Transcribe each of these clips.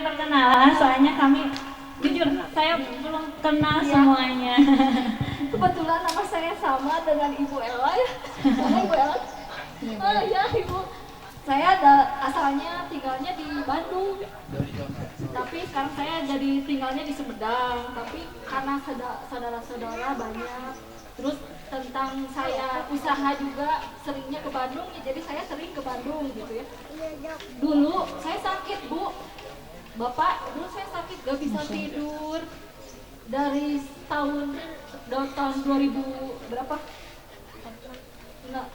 perkenalan, soalnya kami jujur saya belum kenal semuanya. Kebetulan nama saya sama dengan Ibu Ella ya. Mana Ibu Ella? Oh ya Ibu. Saya asalnya tinggalnya di Bandung. Tapi sekarang saya jadi tinggalnya di Sumedang. Tapi karena saudara-saudara banyak. Terus tentang saya usaha juga seringnya ke Bandung, ya jadi saya sering ke Bandung gitu ya. Dulu saya sakit Bu. Bapak, dulu saya sakit gak bisa tidur dari tahun 2000 berapa? Enggak,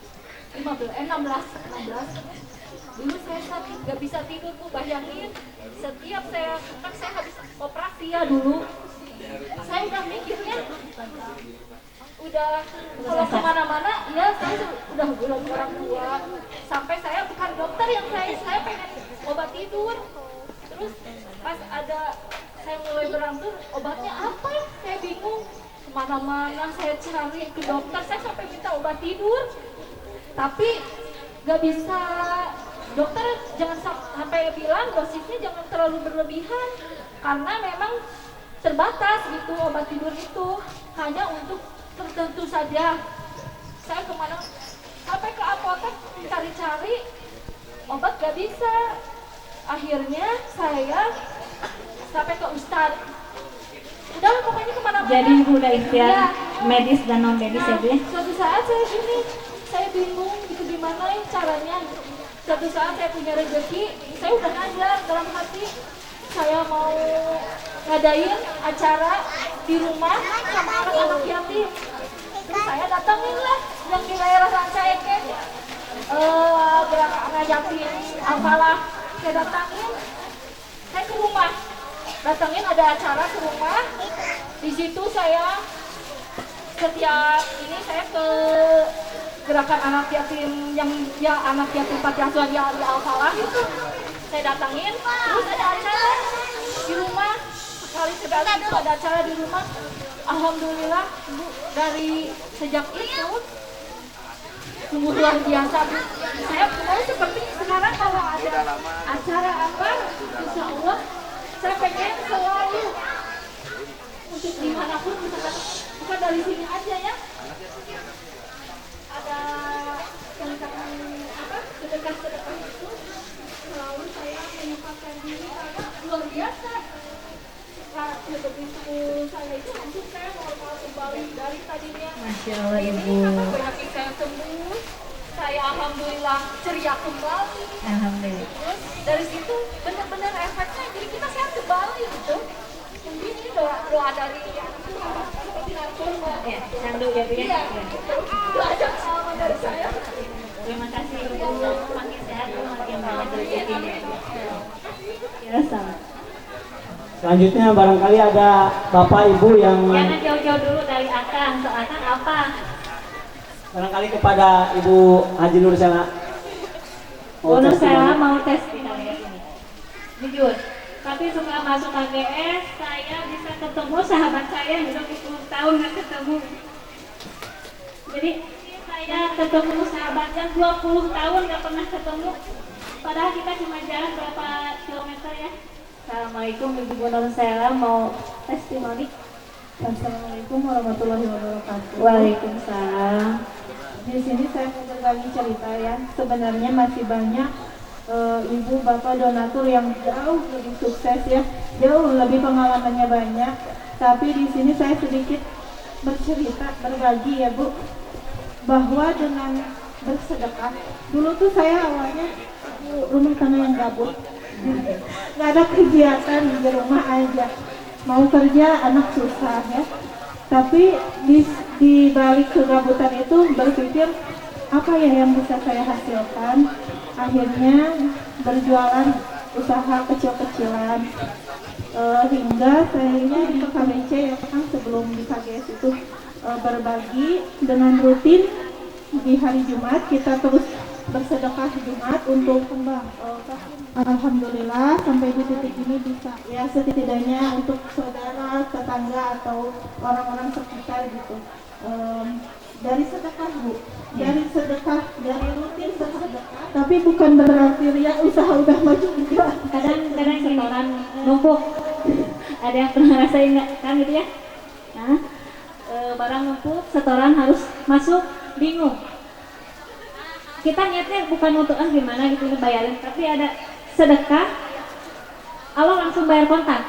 16. Dulu saya sakit gak bisa tidur Bu, bayangin setiap saya habis operasi ya dulu. Saya udah mikirnya udah kalau kemana-mana ya saya udah bilang orang tua sampai saya bukan dokter yang saya pengen obat tidur. Terus pas ada saya mulai berangsur obatnya apa, saya bingung kemana-mana saya cari ke dokter, saya sampai minta obat tidur tapi gak bisa. Dokter jangan sampai bilang dosisnya jangan terlalu berlebihan karena memang terbatas gitu obat tidur itu hanya untuk tertentu saja. Saya kemana sampai ke apotek cari-cari obat gak bisa. Akhirnya saya sampai ke Ustadz. Udah pokoknya kemana-mana. Jadi Ibu udah ikhtiar ya, medis dan non medis ya Bu ya. Suatu saat saya bingung gitu gimana ya caranya. Suatu saat saya punya rezeki, saya udah ngajar dalam hati saya mau ngadain acara di rumah sama anak-anak yatim. Terus saya datangin lah yang di daerah Rancaeke, gerakan anak yatim Al-Falah. Saya datangin, saya ke rumah, datangin ada acara ke rumah. Di situ saya setiap ini saya ke gerakan anak yatim yang ya anak yatim panti asuhan di Al-Falah itu saya datangin. Terus ada acara di rumah, sekali itu ada acara di rumah. Alhamdulillah Bu, dari sejak itu sungguh luar biasa Bu. Saya mau seperti sekarang kalau ada acara apa, insya Allah saya pengen selalu untuk dimanapun, misalkan bukan dari sini aja ya, ada tentang apa sedekah-sedekah itu selalu saya menyempatkan diri karena luar biasa. Begitu saya itu langsung saya normal kembali dari tadinya. Masya Allah Ibu. Karena penyakit saya sembuh, saya alhamdulillah ceria kembali. Alhamdulillah. Terus dari situ benar-benar efeknya jadi kita sehat kembali gitu. Mungkin ini doa dari yang seperti narkoba. Ya, candu ya Bu ya. Iya. Itu aja sama dari saya. Terima kasih Ibu, makin sehat Bu, makin banyak rezekinya. Ya sama. Selanjutnya barangkali ada Bapak Ibu yang Jangan jauh-jauh dulu dari Akang, so Akang apa? barangkali kepada Ibu Haji Nur Sela. Bu Nur Sela mau tes kita lihat ini. Jujur, tapi setelah masuk KGS, saya bisa ketemu sahabat saya yang udah 10 tahun nggak ketemu. Jadi saya ketemu sahabatnya 20 tahun nggak pernah ketemu. Padahal kita cuma jalan berapa kilometer ya. Assalamualaikum Ibu Nur Sela, mau testimoni. Assalamualaikum warahmatullahi wabarakatuh. Waalaikumsalam. Di sini saya mau berbagi cerita ya. Sebenarnya masih banyak ibu bapak donatur yang jauh lebih sukses ya, jauh lebih pengalamannya banyak. Tapi di sini saya sedikit bercerita, berbagi ya Bu, bahwa dengan bersedekah. Dulu tuh saya awalnya rumah tangga yang gabut, nggak ada kegiatan, di rumah aja, mau kerja anak susah ya. Tapi di balik kegabutan itu berpikir apa ya yang bisa saya hasilkan. Akhirnya berjualan usaha kecil-kecilan hingga saya ini di KBC ya kan, sebelum di KGS itu berbagi dengan rutin di hari Jumat kita terus bersedekah Jumat untuk kembang. Alhamdulillah sampai di titik ini bisa ya, setidaknya untuk saudara, tetangga atau orang-orang sekitar gitu. Dari sedekah Bu, dari sedekah, dari rutin bersedekah, tapi bukan berarti ya usaha udah maju juga. Kadang gini setoran numpuk. Ada yang pernah ngerasain nggak kan gitu ya? Nah, barang numpuk, setoran harus masuk, bingung. Kita niatnya bukan untuk gimana gitu bayarin, tapi ada sedekah, Allah langsung bayar kontan.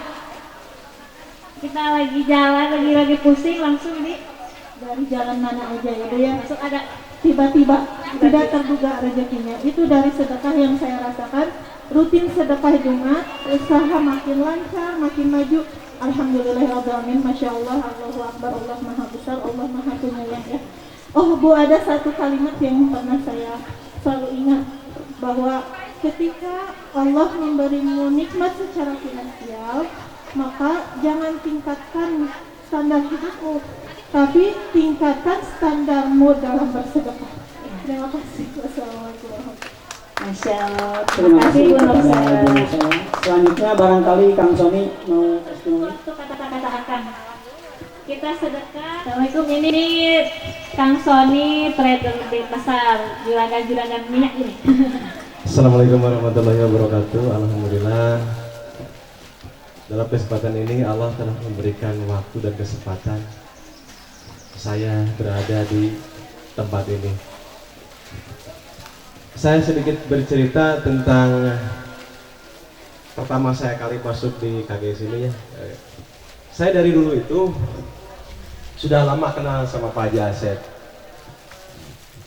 Kita lagi jalan, lagi pusing, langsung Dari jalan mana aja ya Bu ya, masuk ada. tiba-tiba tidak terduga rezekinya. Itu dari sedekah yang saya rasakan. Rutin sedekah Jumat, usaha makin lancar, makin maju. Alhamdulillahirrahmanirrahim. Masya Allah, Allahu Akbar, Allah Maha Besar, Allah Maha Penyayang ya. Oh Bu, ada satu kalimat yang pernah saya selalu ingat, bahwa ketika Allah memberimu nikmat secara finansial, maka jangan tingkatkan standar hidupmu, tapi tingkatkan standarmu dalam bersedekah. Terima kasih. Wassalamualaikum warahmatullahi wabarakatuh. Masya Allah. Terima kasih Bu kepada Nursa. Bu Nursa. Selanjutnya barangkali Kang Sony mau testimoni. Untuk kata-kata akan kita sedekah. Assalamualaikum, ini Kang Sony, trader di pasar juragan-juragan minyak ini. Assalamualaikum warahmatullahi wabarakatuh. Alhamdulillah, dalam kesempatan ini Allah telah memberikan waktu dan kesempatan saya berada di tempat ini. Saya sedikit bercerita tentang pertama saya kali masuk di KGS ini ya. Saya dari dulu itu sudah lama kenal sama Pak Haji Asep.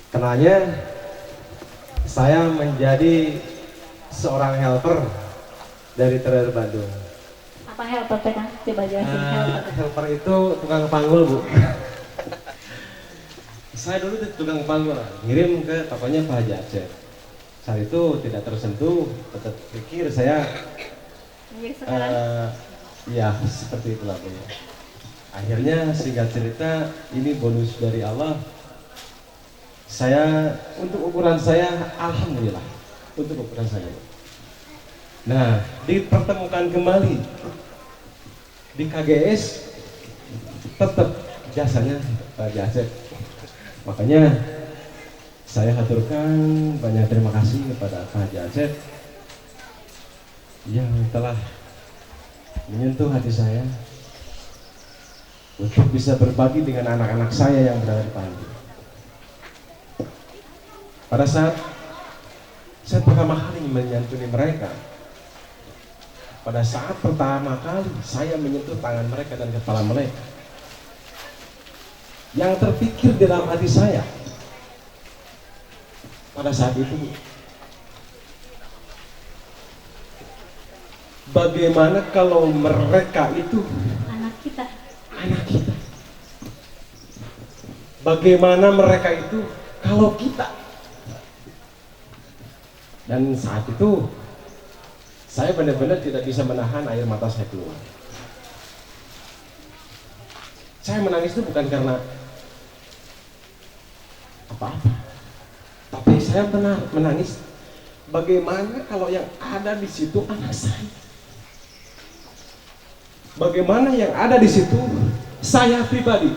Kenalnya saya menjadi seorang helper dari Trader Bandung. Apa helper Kang? Coba jelasin helper. Helper itu tukang panggul Bu. Saya dulu tukang panggul, ngirim ke tokonya Pak Haji Asep. Saat itu tidak tersentuh, tetap pikir saya ya seperti itulah Bu. Akhirnya singkat cerita, ini bonus dari Allah. Saya untuk ukuran saya, alhamdulillah untuk ukuran saya. Nah, dipertemukan kembali di KGS, tetap jasanya Pak Jasep. Makanya saya haturkan banyak terima kasih kepada Pak Jasep yang telah menyentuh hati saya untuk bisa berbagi dengan anak-anak saya yang berada di panti. Pada saat saya pertama kali menyantuni mereka, pada saat pertama kali saya menyentuh tangan mereka dan kepala mereka, yang terpikir di dalam hati saya pada saat itu, bagaimana kalau mereka itu Anak kita. anak kita? Bagaimana mereka itu kalau kita? Dan saat itu saya benar-benar tidak bisa menahan air mata saya keluar. Saya menangis itu bukan karena apa-apa, tapi saya menangis bagaimana kalau yang ada di situ anak saya. Bagaimana yang ada di situ saya pribadi.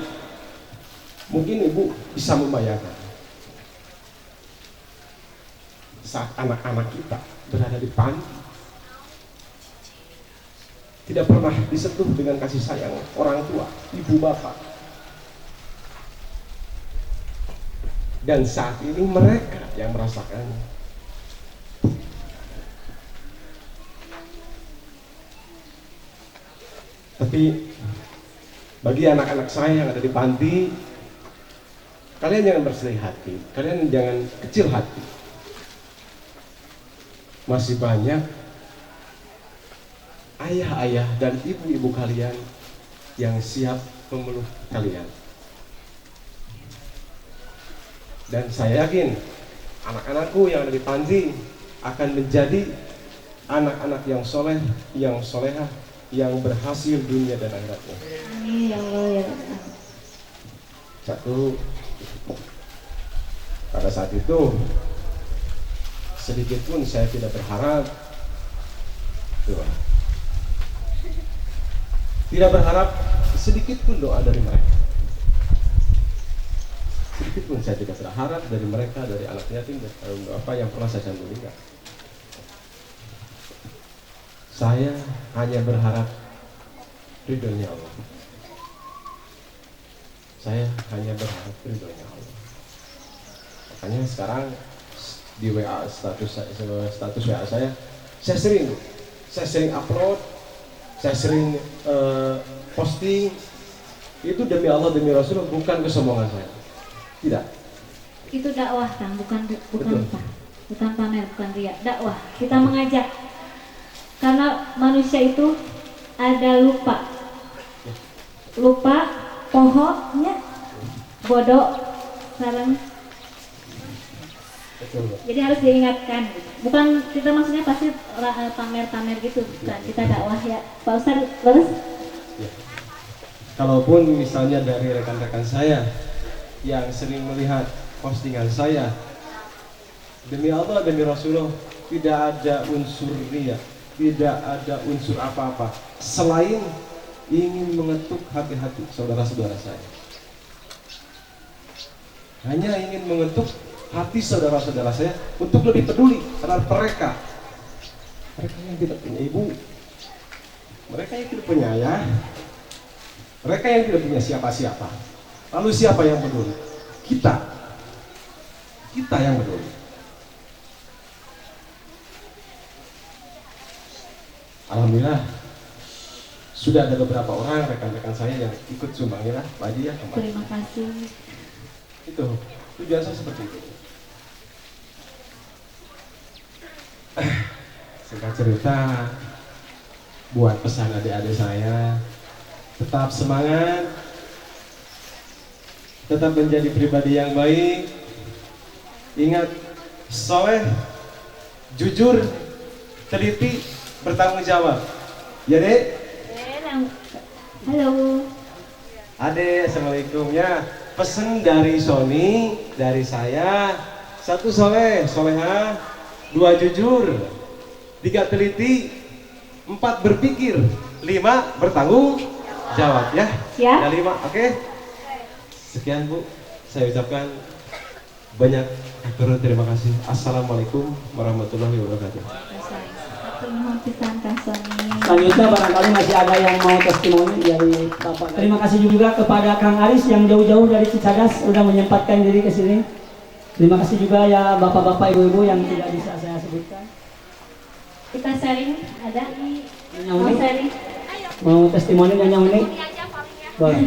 Mungkin Ibu bisa membayangkan saat anak-anak kita berada di panti, tidak pernah disentuh dengan kasih sayang orang tua, ibu bapak. Dan saat ini mereka yang merasakannya. Tapi bagi anak-anak saya yang ada di panti, kalian jangan bersedih hati, kalian jangan kecil hati. Masih banyak ayah-ayah dan ibu-ibu kalian yang siap memeluk kalian. Dan saya yakin anak-anakku yang ada di panti akan menjadi anak-anak yang soleh, yang solehah, yang berhasil dunia dan akhiratnya. Amin ya Allah ya Allah. Satu, pada saat itu sedikit pun saya tidak berharap, tidak berharap sedikit pun doa dari mereka. Sedikit pun saya tidak berharap dari mereka, dari anak yatim, dari apa yang pernah saya santunikan. Saya hanya berharap ridhonya Allah. Saya hanya berharap ridhonya Allah. Makanya sekarang di WA status WA saya sering upload, saya sering posting. Itu demi Allah, demi Rasul, bukan kesombongan saya. Tidak. Itu dakwah, Kang, bukan Betul. apa? Bukan pamer, bukan riya. Dakwah. Kita mengajak. Karena manusia itu ada lupa. Lupa, pohonnya bodoh. Sekarang Betul. jadi harus diingatkan. Bukan kita maksudnya pasti pamer-pamer gitu, bukan. Kita dakwah ya. Pak Ustaz, terus? Ya. Kalaupun misalnya dari rekan-rekan saya yang sering melihat postingan saya, demi Allah, demi Rasulullah, tidak ada unsur riya, tidak ada unsur apa-apa selain ingin mengetuk hati-hati saudara-saudara saya. Hanya ingin mengetuk hati saudara-saudara saya untuk lebih peduli terhadap mereka yang tidak punya ibu, mereka yang tidak punya ayah, mereka yang tidak punya siapa-siapa. Lalu siapa yang peduli? Kita yang peduli. Alhamdulillah sudah ada beberapa orang rekan-rekan saya yang ikut sumbangnya lah, Pak Haji ya kemarin. Terima kasih. Itu biasa seperti itu. Singkat cerita, buat pesan adik-adik saya, tetap semangat, tetap menjadi pribadi yang baik. Ingat, soleh, jujur, teliti, bertanggung jawab. Ya dek? Halo. Adek, assalamualaikum ya. Pesen dari Sony, dari saya, 1 soleh, soleha, 2 jujur, 3 teliti, 4 berpikir, 5 bertanggung jawab ya. Ya. Ada 5, oke? Sekian Bu, saya ucapkan banyak terima kasih. Assalamualaikum warahmatullahi wabarakatuh. Satu mohon pisan Kang Sony. Selanjutnya barangkali masih ada yang mau testimoni dari Bapak. Terima kasih juga kepada Kang Aris yang jauh-jauh dari Cicadas sudah menyempatkan diri ke sini. Terima kasih juga ya Bapak-bapak Ibu-ibu yang tidak bisa saya sebutkan. Kita sharing, ada Nyonya mau Uni, sharing? mau testimoni Nyonya Uni? Boleh.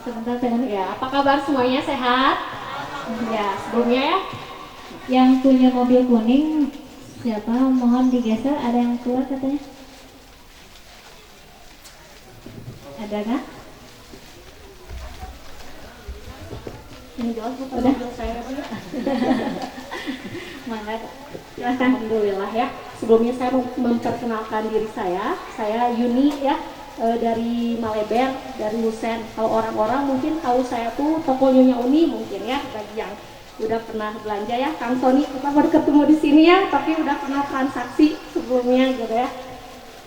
Sebentar dengan Ya, apa kabar semuanya, sehat? Ya, sebelumnya ya, yang punya mobil kuning siapa? Mohon digeser, ada yang keluar katanya. Ada nggak? ini jelas bukan Udah. mobil saya Bu, ya. Mangga, silakan. Alhamdulillah ya. Sebelumnya saya mau memperkenalkan diri saya Yuni ya, dari Maleber, dari Lusen. Kalau orang-orang mungkin tahu saya tuh toko Nyonya Uni mungkin ya, bagi yang udah pernah belanja ya. Kang Sony kita baru ketemu di sini ya, tapi udah pernah transaksi sebelumnya gitu ya.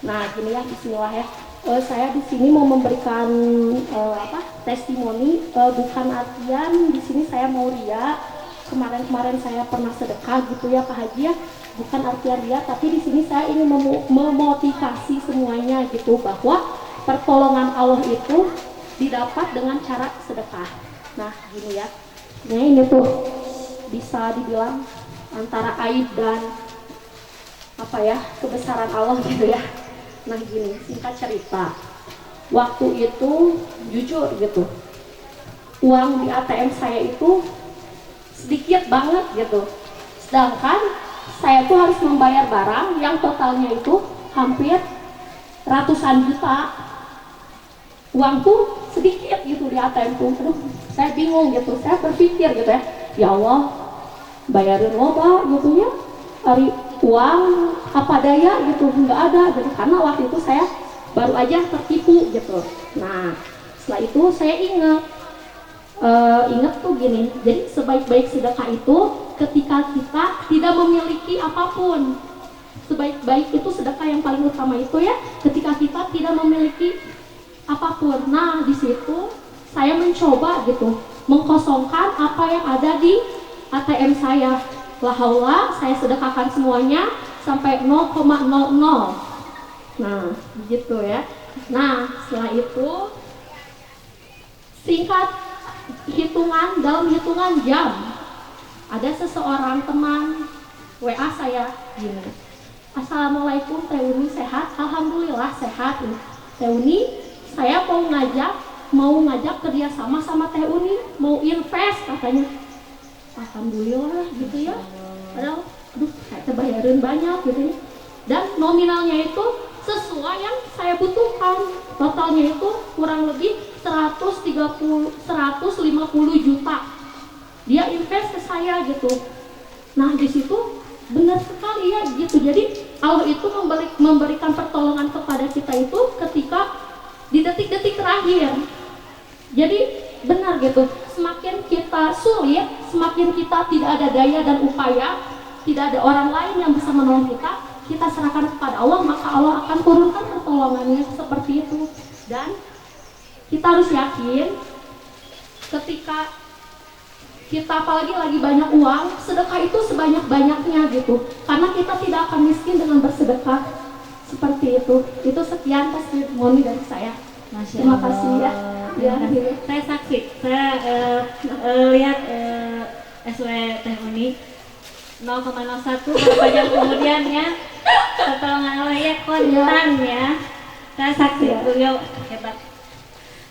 Nah gini ya, Bismillah ya. Saya di sini mau memberikan testimoni, bukan artian di sini saya mau ria. Kemarin saya pernah sedekah gitu ya Pak Haji ya, bukan artian ria, tapi di sini saya ingin memotivasi semuanya gitu bahwa pertolongan Allah itu didapat dengan cara sedekah. Nah gini ya, nah ini tuh bisa dibilang antara aib dan apa ya, kebesaran Allah gitu ya. Nah gini, singkat cerita, waktu itu jujur gitu, uang di ATM saya itu sedikit banget gitu, sedangkan saya tuh harus membayar barang yang totalnya itu hampir ratusan juta. Uang tuh sedikit gitu di ATM tuh. Aduh, saya bingung gitu, saya berpikir gitu ya Allah, bayarin loba gitu ya, hari uang apa daya gitu nggak ada gitu, karena waktu itu saya baru aja tertipu gitu. Nah setelah itu saya ingat tuh gini, jadi sebaik-baik sedekah itu ketika kita tidak memiliki apapun. Sebaik-baik itu sedekah yang paling utama itu ya ketika kita tidak memiliki apapun. Nah di situ saya mencoba gitu mengkosongkan apa yang ada di ATM saya. La haula, saya sedekahkan semuanya sampai 0,00. Nah, begitu ya. Nah, setelah itu singkat dalam hitungan jam, ada seseorang teman WA saya gini, Assalamualaikum Teh Uni, sehat? Alhamdulillah sehat. Teh Uni, saya mau ngajak kerjasama sama Teh Uni, mau invest katanya. Alhamdulillah gitu ya. Padahal saya bayarin banyak gitu ya. Dan nominalnya itu sesuai yang saya butuhkan. Totalnya itu kurang lebih 150 juta. Dia invest ke saya gitu. Nah, di situ benar sekali ya gitu. Jadi Allah itu memberikan pertolongan kepada kita itu ketika di detik-detik terakhir. Jadi benar gitu, semakin kita sulit, semakin kita tidak ada daya dan upaya, tidak ada orang lain yang bisa menolong kita, kita serahkan kepada Allah, maka Allah akan turunkan pertolongannya seperti itu. Dan kita harus yakin ketika kita apalagi lagi banyak uang, sedekah itu sebanyak-banyaknya gitu, karena kita tidak akan miskin dengan bersedekah seperti itu. Itu sekian testimoni dari saya. Terima kasih ya. Saya saksi, saya lihat SW Teh Uni 0,01 beberapa jam kemudian ya, pertolongan Allah ya kontan ya. Saya saksi beliau hebat.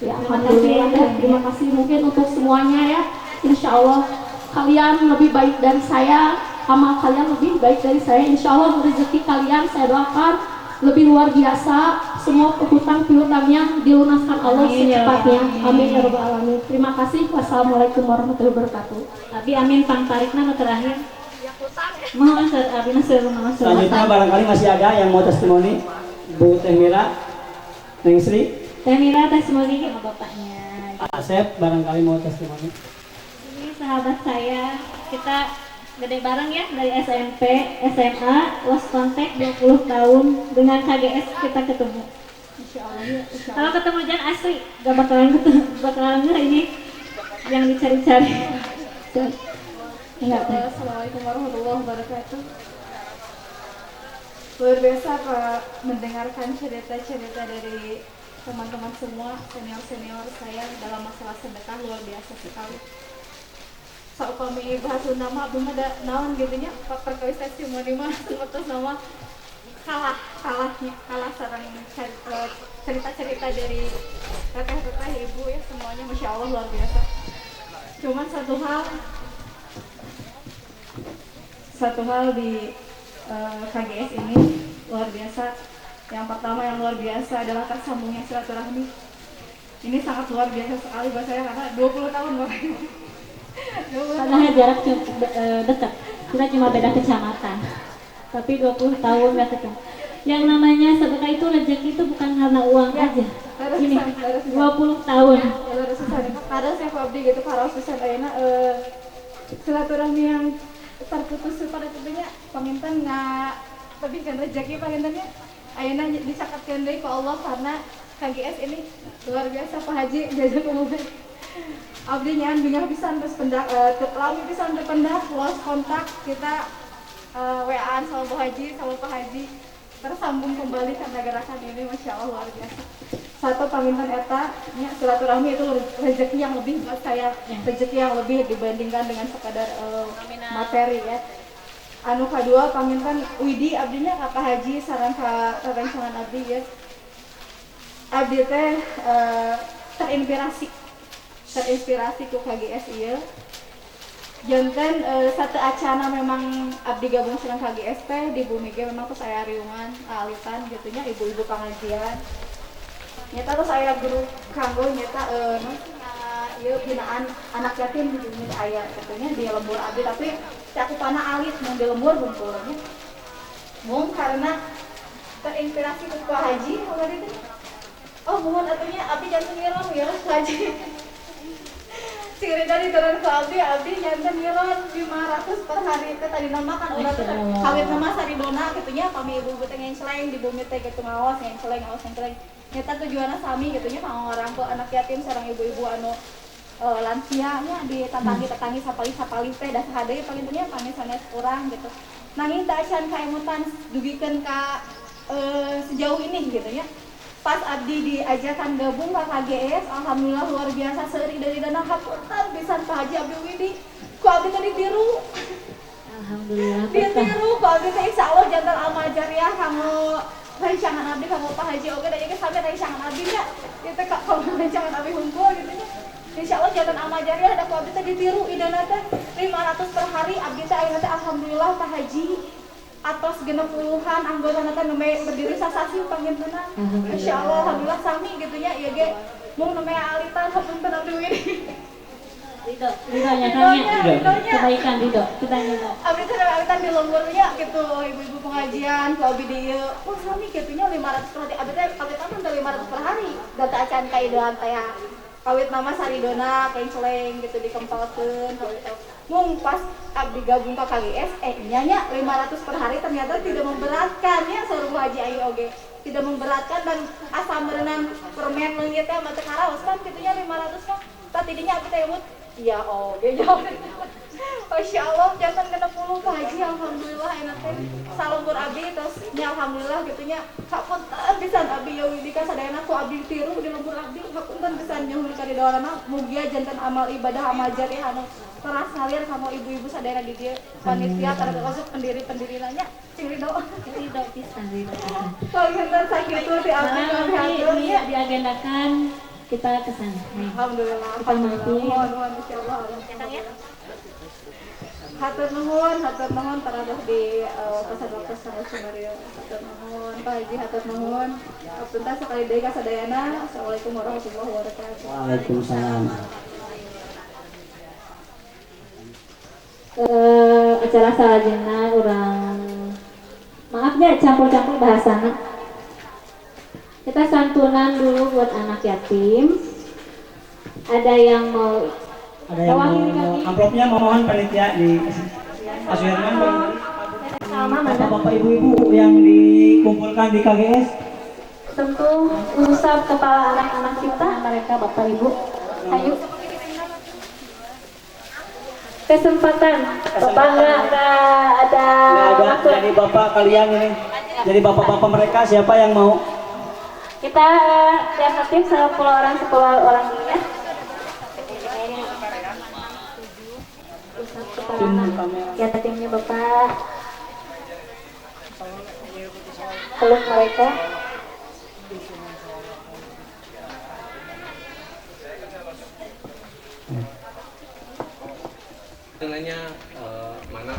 Ya, alhamdulillah ya. Terima kasih mungkin untuk semuanya ya. Insya Allah kalian lebih baik dari saya, amal kalian lebih baik dari saya. Insya Allah rezeki kalian saya doakan lebih luar biasa, semua hutang piutangnya dilunaskan Allah secepatnya. Amin ya rabbal alamin. Terima kasih. Wassalamualaikum warahmatullahi wabarakatuh. Abi amin pangtarikna terakhir. Mohon abi Selanjutnya barangkali masih ada yang mau testimoni. Bu Teh Mira, Neng Sri. Teh Mira testimoni sama bapaknya. Pak Asep barangkali mau testimoni. Ini sahabat saya, kita gede bareng ya dari SMP, SMA, lost contact 20 tahun, dengan KGS kita ketemu. Insya Allah ya. Kalau ketemu jangan asli, gak bakalan ini yang dicari-cari. Enggak. Assalamualaikum warahmatullahi wabarakatuh. Luar biasa Pak mendengarkan cerita-cerita dari teman-teman semua, senior-senior saya dalam masalah sedekah, luar biasa sekali. Saupami bahasa nama belum ada naon gitunya, Pak perkawis testimoni mah seperti nama kalah sarang cerita-cerita dari teteh-teteh ibu ya, semuanya masya Allah luar biasa. Cuman satu hal di KGS ini luar biasa. Yang pertama yang luar biasa adalah tersambungnya silaturahmi. Ini sangat luar biasa sekali buat saya karena 20 tahun makanya. Padahal jarak dekat, kita cuma beda kecamatan, tapi 20 tahun gak ketemu. Yang namanya sedekah itu rezeki itu bukan karena uang Ya, aja. Ini harus 20 tahun. harus kadang saya abdi gitu harus bisa ayeuna silaturahmi yang terputus pada tentunya pamintan nggak tapi kan rezeki pamintannya ayeuna disakatkeun deui ku Allah karena KGS ini luar biasa Pak Haji jajan umumnya. Abdi nyan bingah pisan terus pendak lami pisan terpendak lost kontak kita WA-an sama Bu Haji sama Pak Haji tersambung kembali karena gerakan ini masya Allah luar biasa. Satu pamintan eta nya silaturahmi itu rezeki yang lebih buat saya, rezeki yang lebih dibandingkan dengan sekadar materi ya. Anu kedua pamintan Widi abdinya Kak Haji sareng ka rancangan abdi ya. Abdi teh terinspirasi ku KGS ieu. Janten satu acana memang abdi gabung sareng KGS teh di bumi ge memang terus aya riungan alitan gitunya ibu-ibu pengajian. Nyata terus aya guru kanggo nyata ieu binaan anak yatim di bumi aya katanya di lembur abdi tapi cakupana alit mun di lembur bungkulnya. Mung karena terinspirasi ku Pak Haji waktu itu. Oh, mohon atunya abdi janten ngirom ya Haji. Siri dari turun ke abdi nyanten ngiron 500 per hari itu tadi nama kan udah kawit nama saridona gitunya kami ibu teh ngenceleng di bumi teh gitu ngawas ngenceleng nyata tujuanna sami gitunya kanggo ngarangkul anak yatim sareng ibu-ibu anu lansianya di tetanggi sapali teh dah sahadeui paling teh paling sanes urang gitu. Nanging teu acan kaemutan dugikeun ka sejauh ini gitu ya. Pas abdi diajakan gabung ke KGS, alhamdulillah luar biasa seuring dari dana hapunten pisan Pak Haji Abdul Widi. Ku abdi teh ditiru. Alhamdulillah. Ditiru ku abdi teh insyaallah jantan almajariah kanggo rancangan abdi kanggo Pak Haji oge da ieu sampe rancangan abdi nya. Ieu teh kalau rancangan abdi hungkul gitu nya. Insyaallah jantan almajariah da ku abdi teh ditiru idana teh 500 per hari abdi teh ayeuna teh alhamdulillah Pak Haji atas genep puluhan anggota nanti namanya berdiri sasasi pangintenan. Masya Allah, alhamdulillah sami gitu ya, iya ge mau namanya alitan hapunten abdi widi. Ridhonya kan ya, kebaikan Ridho, kita nyanyi. Abdi teh alitan di lemburnya gitu, ibu-ibu pengajian, ku abdi dieu. Oh sami gitunya 500 per hari, abdi teh 500 per hari. Data acan kaidoan teh kawit nama saridona kenceleng gitu dikempalkeun kawit mung pas abdi gabung ke KGS nyanya 500 per hari ternyata tidak memberatkan ya seluruh haji ayu oge tidak memberatkan dan asa merenang permen leungit teh mah teu karaos kan kitunya 500 mah tah tidinya abdi teh emut iya oge jawab. Masya Allah, jantan genep puluh Pak Haji, alhamdulillah enak teh salembur abdi terus nya alhamdulillah gitunya hapunten pisan abdi Yawidi ka sadayana ku abdi tiru di lembur abdi hapunten pisan nyuhun ka didoana mugia jantan amal ibadah amal jariah anu teras ngalir sama ibu-ibu sadayana di dieu panitia termasuk pendiri-pendiri nanya cing Ridho pisan Ridho. kalau kita sakitu ti abdi kami haturnya diagendakan kita ke sana. alhamdulillah mohon insyaallah hatur nuhun taradah di pesan-pesan Sumario. Hatur nuhun Pak Haji, hatur nuhun. Punten sekali deui ka sadayana. Assalamualaikum warahmatullahi wabarakatuh. Waalaikumsalam. Acara salajengna urang maafnya campur-campur bahasana. Kita santunan dulu buat anak yatim. Ada yang mau amplopnya mohon panitia di Pak Suherman bapak-bapak ibu-ibu yang dikumpulkan di KGS Tentu usap kepala anak-anak kita, mereka bapak ibu. Ayo. Kesempatan. Bapak nggak ada. Jadi bapak kalian ini. Jadi bapak-bapak mereka siapa yang mau? Kita yang aktif 10 orang dulu ya. Ya timnya bapak peluk mereka. Nanya mana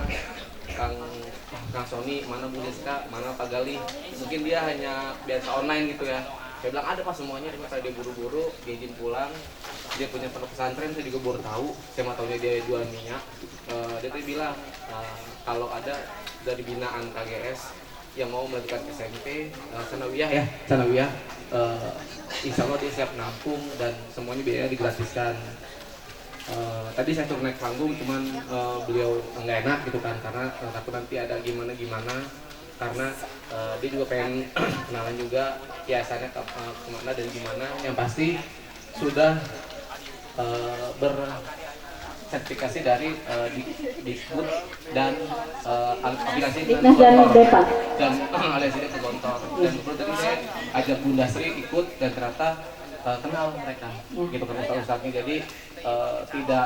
Kang Sony, mana Bu Deska, mana Pak Gali. Mungkin dia hanya biasa online gitu ya. Saya bilang ada pas semuanya, cuma saya dia buru-buru, dia izin pulang. Dia punya pondok pesantren, saya juga baru tahu. Saya mah tahunya dia jual minyak. Dia tuh bilang kalau ada dari binaan KGS yang mau melanjutkan SMP, sanawiyah, insya Allah dia siap nampung dan semuanya biaya digratiskan. Tadi saya turun naik panggung, cuman beliau nggak enak gitu kan, karena takut nanti ada gimana karena dia juga pengen kenalan juga kiasannya kemana dan gimana. Yang pasti sudah bersertifikasi dari Dikbud dan aplikasi dan alias ini ke Gontor. Dan kebetulan saya ajak Bunda Sri ikut dan ternyata kenal mereka gitu kan ustaz-ustaznya. Jadi tidak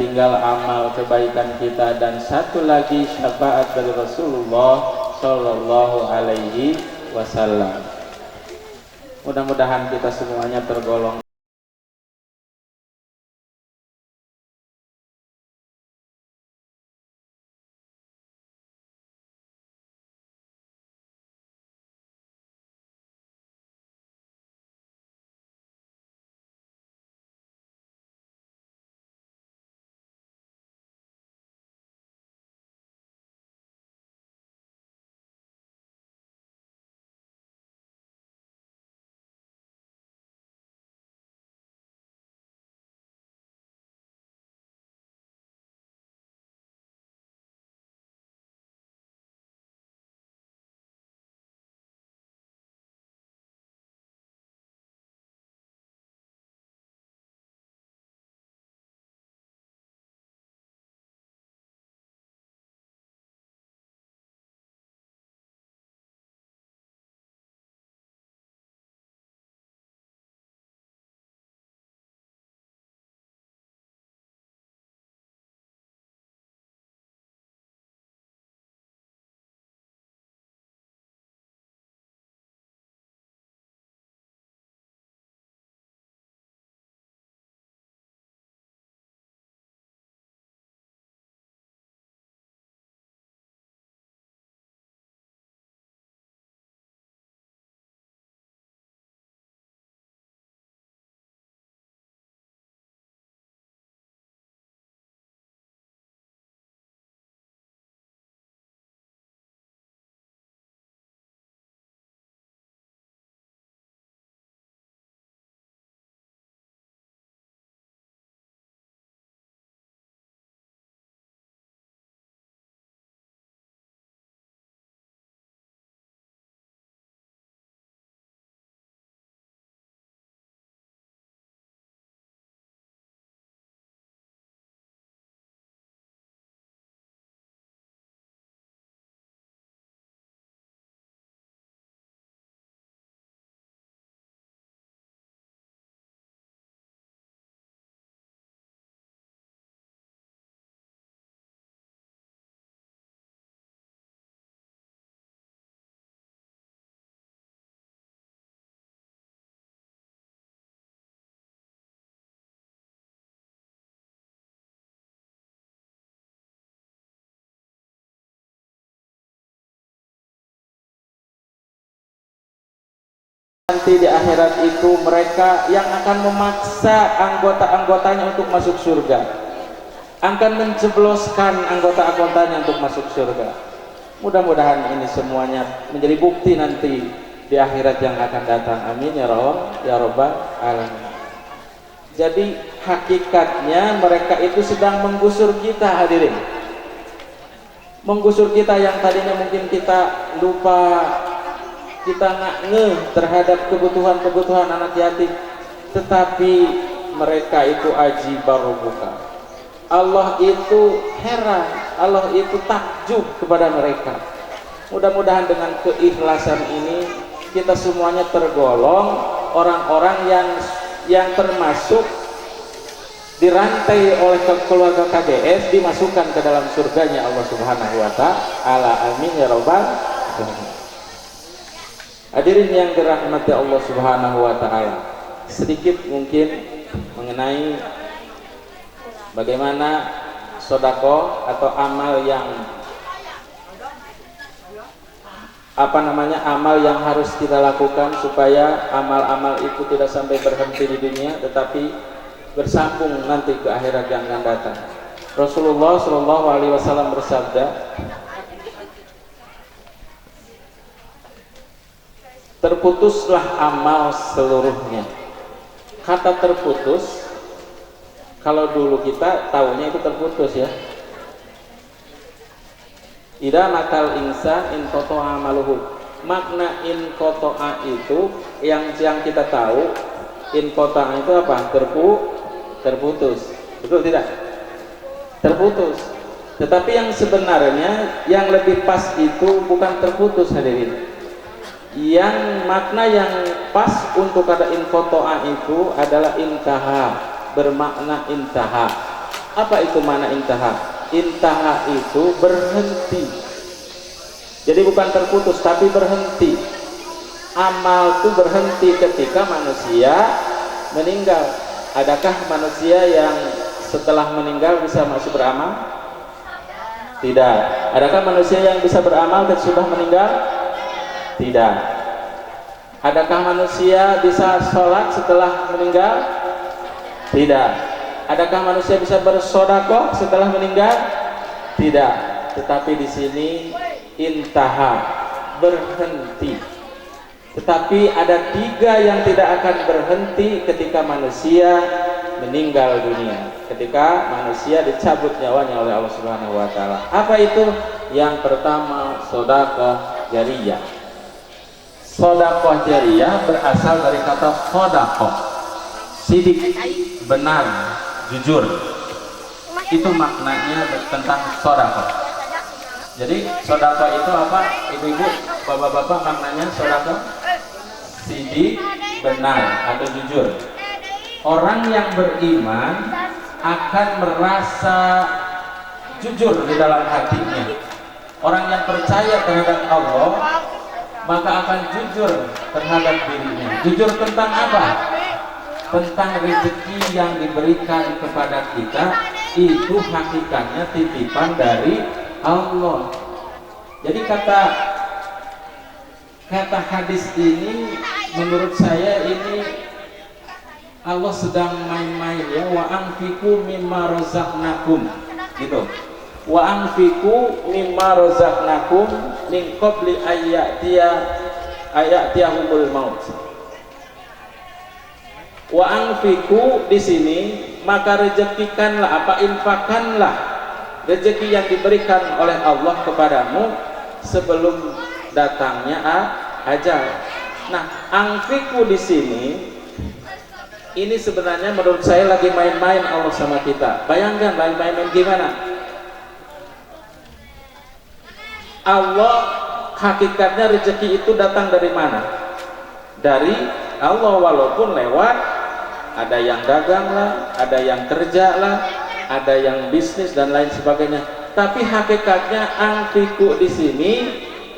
tinggal amal kebaikan kita, dan satu lagi syafaat dari Rasulullah Shallallahu Alaihi Wasallam. Mudah-mudahan kita semuanya tergolong nanti di akhirat itu mereka yang akan memaksa anggota-anggotanya untuk masuk surga, akan menjebloskan anggota-anggotanya untuk masuk surga. Mudah-mudahan ini semuanya menjadi bukti nanti di akhirat yang akan datang. Amin ya rabbal alamin. Jadi hakikatnya mereka itu sedang menggusur kita, hadirin. Menggusur kita yang tadinya mungkin kita lupa, kita nggak ngeh terhadap kebutuhan anak yatim, tetapi mereka itu ajibar rabbuka. Allah itu heran, Allah itu takjub kepada mereka. Mudah-mudahan dengan keikhlasan ini kita semuanya tergolong orang-orang yang termasuk dirantai oleh keluarga KGS, dimasukkan ke dalam surganya Allah Subhanahu wa ta'ala. Amin ya rabbal alamin. Hadirin yang dirahmati Allah Subhanahu wa ta'ala, sedikit mungkin mengenai bagaimana sodako atau amal yang amal yang harus kita lakukan supaya amal-amal itu tidak sampai berhenti di dunia tetapi bersambung nanti ke akhirat yang akan datang. Rasulullah Shallallahu Alaihi Wasallam bersabda, terputuslah amal seluruhnya. Kata terputus, kalau dulu kita tahunya itu terputus ya. Ida makal insan in kotoa amaluhu. Makna in kotoa itu yang kita tahu, in kotoa itu apa? Terputus. Betul tidak? Terputus. Tetapi yang sebenarnya yang lebih pas itu bukan terputus, hadirin. Yang makna yang pas untuk kata inkotoa itu adalah intaha, bermakna intaha. Apa itu mana intaha? Intaha itu berhenti. Jadi bukan terputus tapi berhenti. Amal itu berhenti ketika manusia meninggal. Adakah manusia yang setelah meninggal bisa masih beramal? Tidak. Adakah manusia yang bisa beramal ketika sudah meninggal? Tidak. Adakah manusia bisa sholat setelah meninggal? Tidak. Adakah manusia bisa bersedekah setelah meninggal? Tidak. Tetapi di sini intaha, berhenti. Tetapi ada 3 yang tidak akan berhenti ketika manusia meninggal dunia, ketika manusia dicabut nyawanya oleh Allah Subhanahu wa taala. Apa itu? Yang pertama, sedekah jariyah. Sedekah jariyah berasal dari kata sedekah, sidik, benar, jujur. Itu maknanya tentang sedekah. Jadi sedekah itu apa? Ibu-ibu, bapak-bapak, maknanya sedekah sidik, benar atau jujur. Orang yang beriman akan merasa jujur di dalam hatinya. Orang yang percaya terhadap Allah maka akan jujur terhadap dirinya. Jujur tentang apa? Tentang rezeki yang diberikan kepada kita, itu hakikatnya titipan dari Allah. Jadi kata hadis ini menurut saya ini Allah sedang main-main ya, wa anfiqu mimma razaqnakum gitu. Wa anfiqu mimma razaqnakum min qabli ayatiyahumul maut. Wa anfiqu di sini maka rezekikanlah, infakkanlah rezeki yang diberikan oleh Allah kepadamu sebelum datangnya ajal. Nah, anfiqu di sini ini sebenarnya menurut saya lagi main-main Allah sama kita. Bayangkan lagi main-main gimana? Allah hakikatnya rezeki itu datang dari mana? Dari Allah, walaupun lewat ada yang dagang lah, ada yang kerja lah, ada yang bisnis dan lain sebagainya. Tapi hakikatnya anfiqu di sini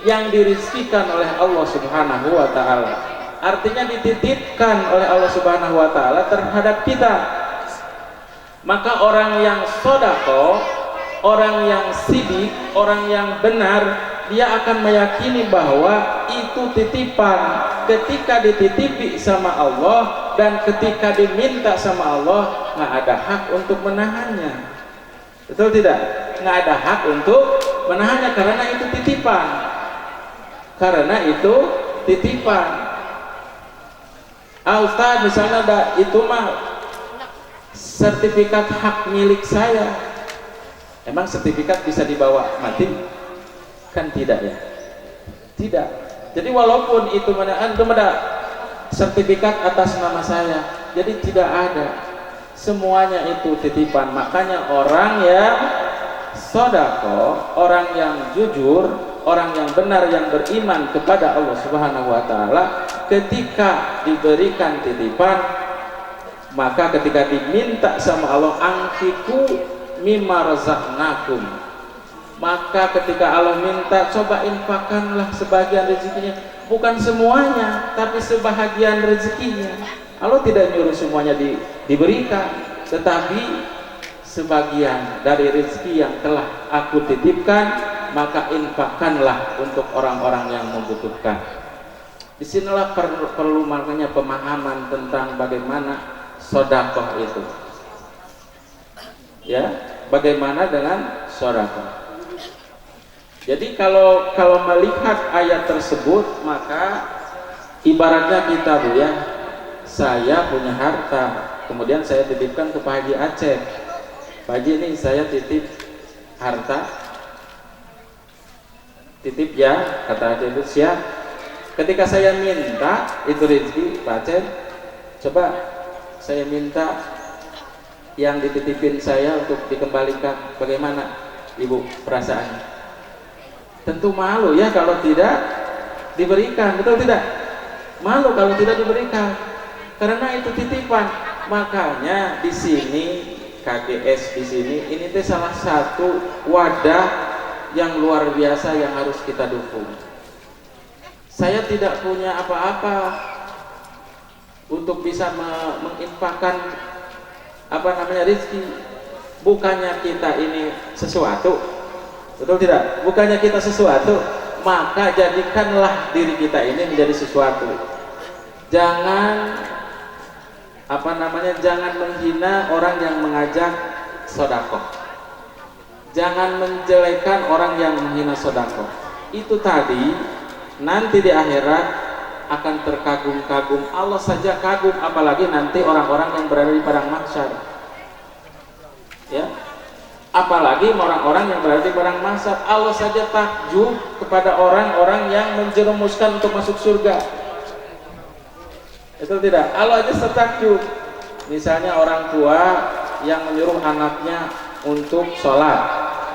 yang dirizkikan oleh Allah Subhanahu wa taala. Artinya dititipkan oleh Allah Subhanahu wa taala terhadap kita. Maka orang yang sedekah, orang yang sidik, orang yang benar, dia akan meyakini bahwa itu titipan. Ketika dititipi sama Allah dan ketika diminta sama Allah, nggak ada hak untuk menahannya. Betul tidak? Nggak ada hak untuk menahannya karena itu titipan. Karena itu titipan. Ustaz, misalnya ada itu mah sertifikat hak milik saya. Emang sertifikat bisa dibawa mati? Kan tidak ya? Tidak. Jadi walaupun itu ada sertifikat atas nama saya, jadi tidak ada. Semuanya itu titipan. Makanya orang yang sedekah, orang yang jujur, orang yang benar, yang beriman kepada Allah Subhanahu wa taala, ketika diberikan titipan, maka ketika diminta sama Allah, anfiqu mimma razaqnakum, maka ketika Allah minta, coba infakkanlah sebagian rezekinya, bukan semuanya tapi sebahagian rezekinya. Allah tidak nyuruh semuanya diberikan, tetapi sebagian dari rezeki yang telah aku titipkan, maka infakkanlah untuk orang-orang yang membutuhkan. Disinilah perlu makanya pemahaman tentang bagaimana sedekah itu. Ya, bagaimana dengan sedekah. Jadi kalau melihat ayat tersebut, maka ibaratnya kita Bu ya, saya punya harta, kemudian saya titipkan ke Pak Haji Aceh. Pak Haji, ini saya titip harta, titip ya, kata Aceh itu siap. Ketika saya minta itu rezeki Pak Aceh, coba saya minta yang dititipin saya untuk dikembalikan, bagaimana Ibu perasaannya? Tentu malu ya kalau tidak diberikan, betul tidak? Malu kalau tidak diberikan, karena itu titipan. Makanya di sini KGS di sini, ini teh salah satu wadah yang luar biasa yang harus kita dukung. Saya tidak punya apa-apa untuk bisa menginfakkan rezeki. Bukannya kita ini sesuatu, betul tidak? Bukannya kita sesuatu, maka jadikanlah diri kita ini menjadi sesuatu. Jangan jangan menghina orang yang mengajak sedekah. Jangan menjelekan orang yang menghina sedekah. Itu tadi nanti di akhirat akan terkagum-kagum. Allah saja kagum, apalagi nanti orang-orang yang berada di padang mahsyar. Ya. Apalagi orang-orang yang berada di padang mahsyar, Allah saja takjub kepada orang-orang yang menjerumuskan untuk masuk surga. Itu tidak, Allah aja tertakjub. Misalnya orang tua yang menyuruh anaknya untuk sholat,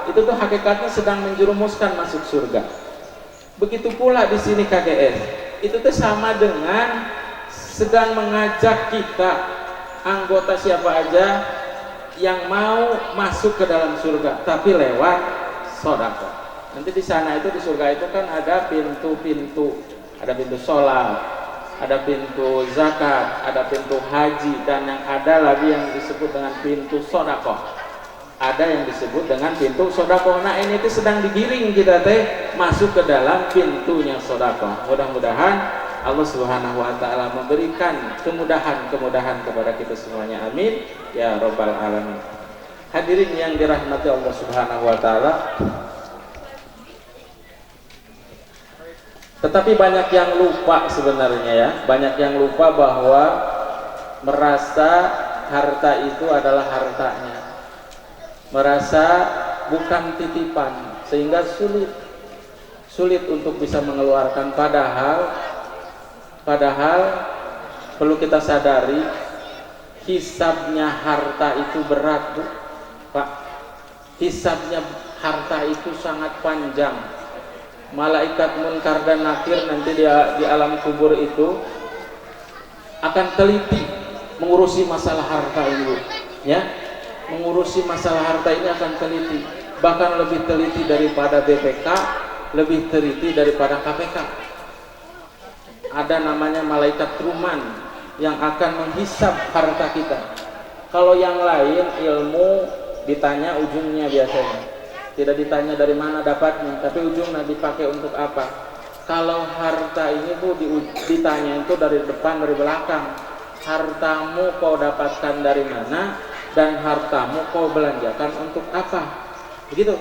itu tuh hakikatnya sedang menjerumuskan masuk surga. Begitu pula di sini KGS, itu tuh sama dengan sedang mengajak kita, anggota siapa aja yang mau masuk ke dalam surga, tapi lewat sedekah. Nanti di sana itu, di surga itu kan ada pintu-pintu, ada pintu sholat, ada pintu zakat, ada pintu haji, dan yang ada lagi yang disebut dengan pintu sedekah. Ada yang disebut dengan pintu sedekah. Nah, ini tuh sedang digiring kita teh masuk ke dalam pintunya sedekah. Mudah-mudahan Allah Subhanahu wa taala memberikan kemudahan-kemudahan kepada kita semuanya. Amin ya rabbal alamin. Hadirin yang dirahmati Allah Subhanahu wa taala. Tetapi banyak yang lupa sebenarnya ya, banyak yang lupa bahwa merasa harta itu adalah hartanya, merasa bukan titipan, sehingga sulit untuk bisa mengeluarkan. Padahal perlu kita sadari, hisabnya harta itu berat, Bu, Pak. Hisabnya harta itu sangat panjang. Malaikat Munkar dan Nakir nanti di alam kubur itu akan teliti mengurusi masalah harta ini, ya. Mengurusi masalah harta ini akan teliti, bahkan lebih teliti daripada BPK, lebih teliti daripada KPK. Ada namanya malaikat Truman yang akan menghisap harta kita. Kalau yang lain ilmu ditanya ujungnya biasanya, tidak ditanya dari mana dapatnya, tapi ujungnya dipakai untuk apa. Kalau harta ini Bu ditanya itu dari depan, dari belakang. Hartamu kau dapatkan dari mana, dan hartamu kau belanjakan untuk apa, begitu.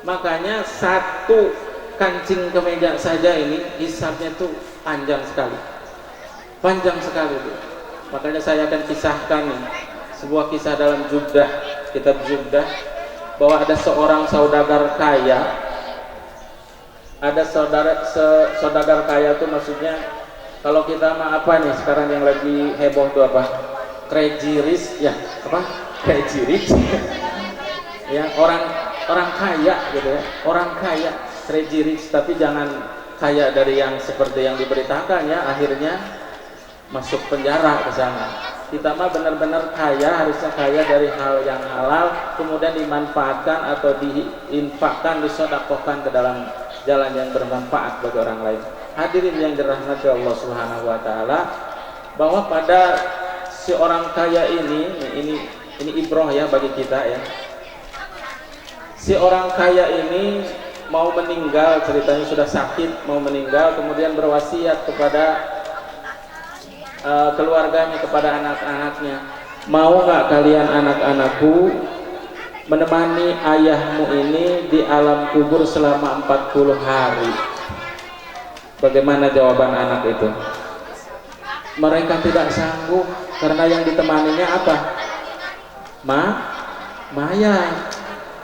Makanya satu kancing kemeja saja ini hisabnya tuh panjang sekali Bu. Makanya saya akan kisahkan nih sebuah kisah dalam Zubdah, kitab Zubdah, bahwa ada seorang saudagar kaya. Ada saudagar kaya itu maksudnya, kalau kita mah apa nih sekarang yang lagi heboh tuh apa? Crazy rich, ya apa? Crazy rich. Ya, orang kaya gitu ya. Orang kaya, crazy rich, tapi jangan kaya dari yang seperti yang diberitakan ya, akhirnya masuk penjara ke sana. Kita mah benar-benar kaya, harusnya kaya dari hal yang halal, kemudian dimanfaatkan atau diinfakkan, disedekahkan ke dalam jalan yang bermanfaat bagi orang lain. Hadirin yang dirahmati Allah Subhanahu wa taala, bahwa pada si orang kaya ini ibrah ya bagi kita ya. Si orang kaya ini mau meninggal, ceritanya sudah sakit, mau meninggal, kemudian berwasiat kepada keluarganya, kepada anak-anaknya, mau nggak kalian anak-anakku menemani ayahmu ini di alam kubur selama 40 hari? Bagaimana jawaban anak itu? Mereka tidak sanggup, karena yang ditemaninya apa? Mayat.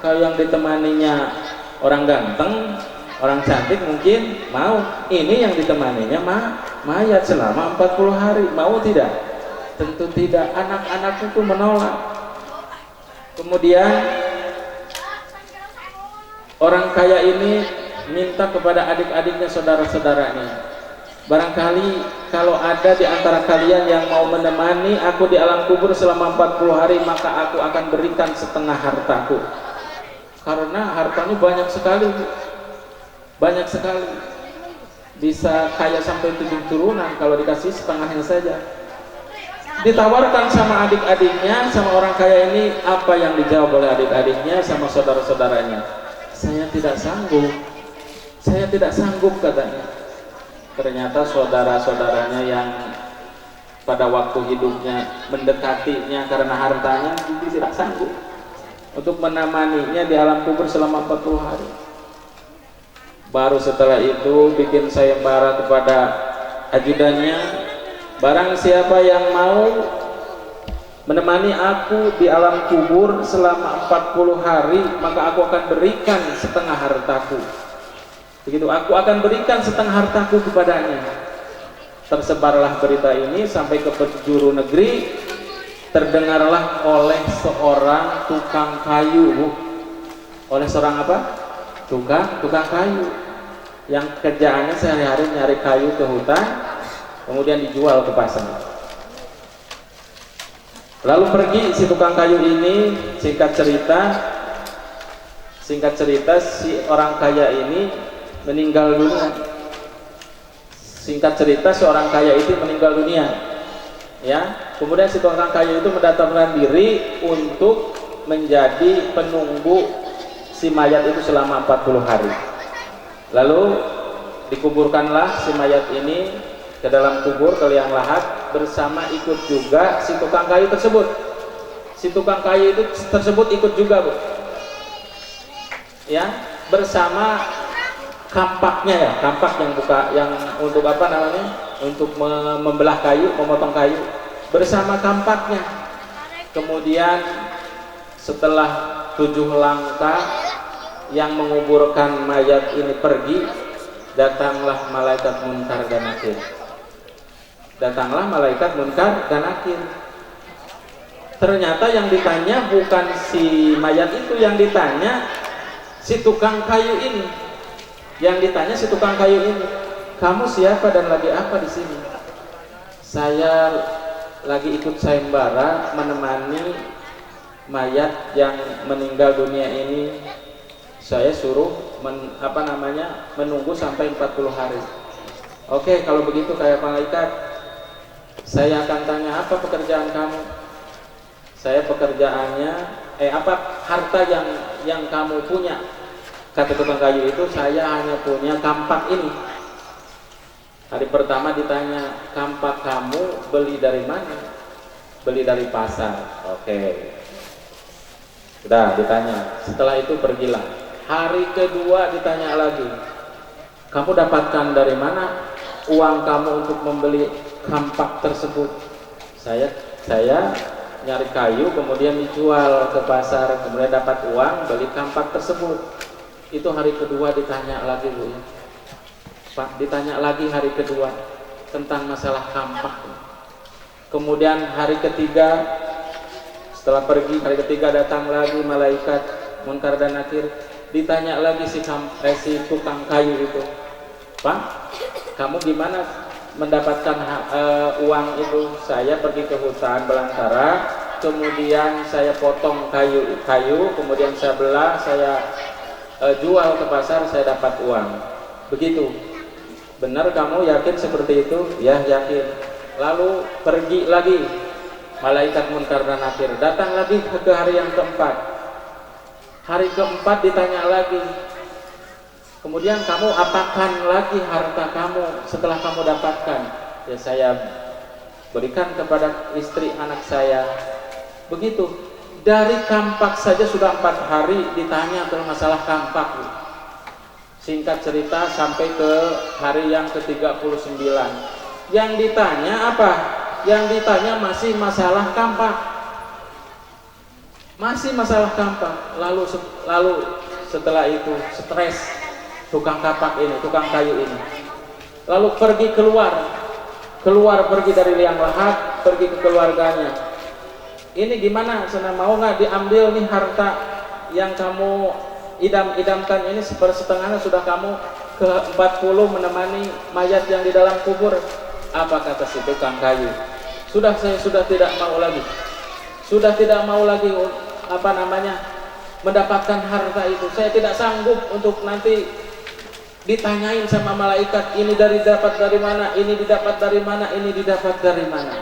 Kalau yang ditemaninya orang ganteng, orang cantik mungkin mau. Ini yang ditemaninya mayat selama 40 hari. Mau tidak? Tentu tidak. Anak-anak itu menolak. Kemudian orang kaya ini minta kepada adik-adiknya, saudara-saudaranya, Barangkali kalau ada di antara kalian yang mau menemani aku di alam kubur selama 40 hari, maka aku akan berikan setengah hartaku. Karena hartanya banyak sekali, banyak sekali. Bisa kaya sampai 7 turunan kalau dikasih setengahnya saja. Ditawarkan sama adik-adiknya, sama orang kaya ini, apa yang dijawab oleh adik-adiknya sama saudara-saudaranya? Saya tidak sanggup, saya tidak sanggup katanya. Ternyata saudara-saudaranya yang pada waktu hidupnya mendekatinya karena hartanya, itu tidak sanggup untuk menemaninya di alam kubur selama 40 hari. Baru setelah itu bikin sayembara kepada ajudannya, barang siapa yang mau menemani aku di alam kubur selama 40 hari, maka aku akan berikan setengah hartaku. Begitu, aku akan berikan setengah hartaku kepadanya. Tersebarlah berita ini sampai ke penjuru negeri, terdengarlah oleh seorang tukang kayu, Bu. Oleh seorang apa? Tukang kayu yang kerjaannya sehari-hari nyari kayu ke hutan, kemudian dijual ke pasar. Lalu pergi si tukang kayu ini, singkat cerita si orang kaya ini meninggal dunia. Singkat cerita seorang kaya itu meninggal dunia. Ya, kemudian si tukang kayu itu mendaftarkan diri untuk menjadi penunggu si mayat itu selama 40 hari. Lalu dikuburkanlah si mayat ini ke dalam kubur ke liang lahat, bersama ikut juga si tukang kayu tersebut. Si tukang kayu itu tersebut ikut juga, Bu. Ya, bersama kampaknya, ya, kampak yang yang untuk apa namanya? Untuk membelah kayu, memotong kayu, bersama kampaknya. Kemudian setelah 7 langkah yang menguburkan mayat ini pergi, datanglah malaikat munkar dan nakir. Datanglah malaikat munkar dan nakir. Ternyata yang ditanya bukan si mayat itu, yang ditanya si tukang kayu ini. Yang ditanya si tukang kayu ini, kamu siapa dan lagi apa di sini? Saya lagi ikut sayembara menemani mayat yang meninggal dunia ini. Saya suruh menunggu sampai 40 hari. Oke, kalau begitu kayak malaikat, saya akan tanya, apa pekerjaan kamu? Saya pekerjaannya, apa harta yang kamu punya? Kata tukang kayu itu, saya hanya punya kampak ini. Hari pertama ditanya, kampak kamu beli dari mana? Beli dari pasar. Oke. Udah ditanya. Setelah itu pergilah. Hari kedua ditanya lagi, kamu dapatkan dari mana uang kamu untuk membeli kampak tersebut? Saya nyari kayu, kemudian dijual ke pasar, kemudian dapat uang beli kampak tersebut. Itu hari kedua ditanya lagi, Bu, ya. Pak, ditanya lagi hari kedua tentang masalah kampak. Kemudian hari ketiga, setelah pergi hari ketiga, datang lagi malaikat munkar dan nakir. Ditanya lagi si tukang kayu itu, Pak, kamu gimana mendapatkan uang itu? Saya pergi ke hutan belantara, kemudian saya potong kayu, kemudian saya belah, saya jual ke pasar, saya dapat uang. Begitu. Benar kamu yakin seperti itu? Ya, yakin. Lalu pergi lagi malaikat munkar dan nakir. Datang lagi ke hari yang keempat. Hari keempat ditanya lagi, kemudian kamu apakan lagi harta kamu setelah kamu dapatkan? Ya, saya berikan kepada istri anak saya. Begitu. Dari kampak saja sudah 4 hari ditanya tentang masalah kampak. Singkat cerita sampai ke hari yang ke-39. Yang ditanya apa? Yang ditanya masih masalah kampak. Masih masalah kampak. Lalu setelah itu stres tukang kapak ini, tukang kayu ini. Lalu pergi keluar pergi dari liang lahat, pergi ke keluarganya. Ini gimana? Sana mau nggak diambil nih harta yang kamu idam-idamkan ini, sepersetengahnya sudah kamu ke-40 menemani mayat yang di dalam kubur. Apa kata si tukang kayu? Saya sudah tidak mau lagi. Sudah tidak mau lagi mendapatkan harta itu. Saya tidak sanggup untuk nanti ditanyain sama malaikat, ini dapat dari mana, ini didapat dari mana, ini didapat dari mana.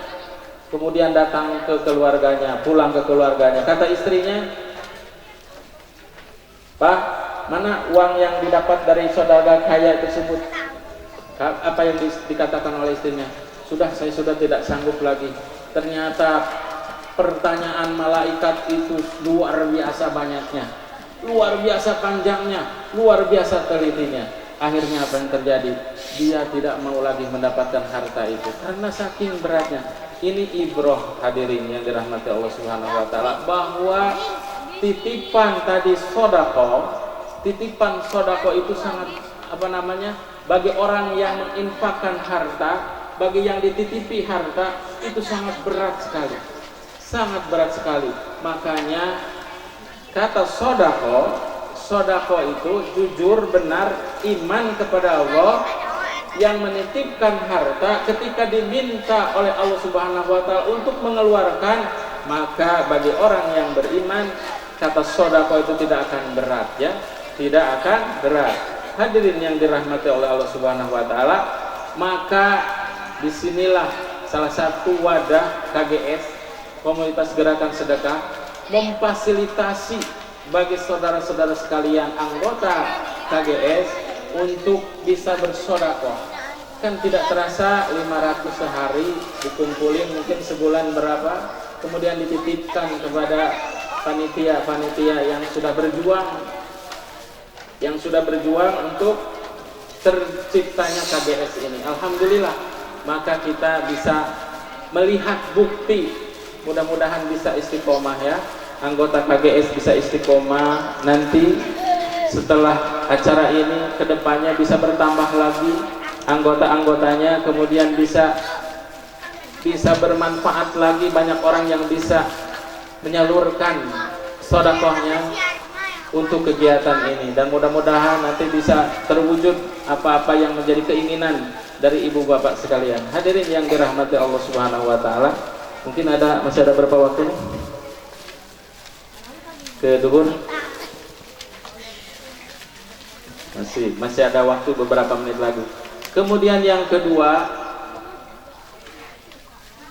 Kemudian datang ke keluarganya, pulang ke keluarganya. Kata istrinya, Pak, mana uang yang didapat dari saudara kaya tersebut? Apa yang dikatakan oleh istrinya? Saya sudah tidak sanggup lagi. Ternyata pertanyaan malaikat itu luar biasa banyaknya, luar biasa panjangnya, luar biasa telitinya. Akhirnya apa yang terjadi? Dia tidak mau lagi mendapatkan harta itu karena saking beratnya. Ini ibroh hadirin yang dirahmati Allah Subhanahu wa taala, bahwa titipan tadi titipan sodako itu sangat bagi orang yang menginfakkan harta, bagi yang dititipi harta itu sangat berat sekali. Sangat berat sekali. Makanya kata sodako itu jujur, benar, iman kepada Allah, yang menitipkan harta ketika diminta oleh Allah Subhanahu wa taala untuk mengeluarkan, maka bagi orang yang beriman kata sodako itu tidak akan berat, ya, tidak akan berat. Hadirin yang dirahmati oleh Allah Subhanahu wa taala, maka disinilah salah satu wadah KGS, Komunitas Gerakan Sedekah, memfasilitasi bagi saudara-saudara sekalian anggota KGS untuk bisa bersodakoh. Kan tidak terasa 500 sehari dikumpulin, mungkin sebulan berapa, kemudian dititipkan kepada panitia-panitia yang sudah berjuang untuk terciptanya KGS ini. Alhamdulillah, maka kita bisa melihat bukti. Mudah-mudahan bisa istiqomah, ya, anggota KGS bisa istiqomah. Nanti setelah acara ini kedepannya bisa bertambah lagi anggota-anggotanya, kemudian bisa bermanfaat lagi, banyak orang yang bisa menyalurkan sodakohnya untuk kegiatan ini, dan mudah-mudahan nanti bisa terwujud apa-apa yang menjadi keinginan dari ibu bapak sekalian. Hadirin yang dirahmati Allah Subhanahu wa taala, mungkin masih ada berapa waktu nih? Ke duhur? Masih ada waktu beberapa menit lagi. Kemudian yang kedua,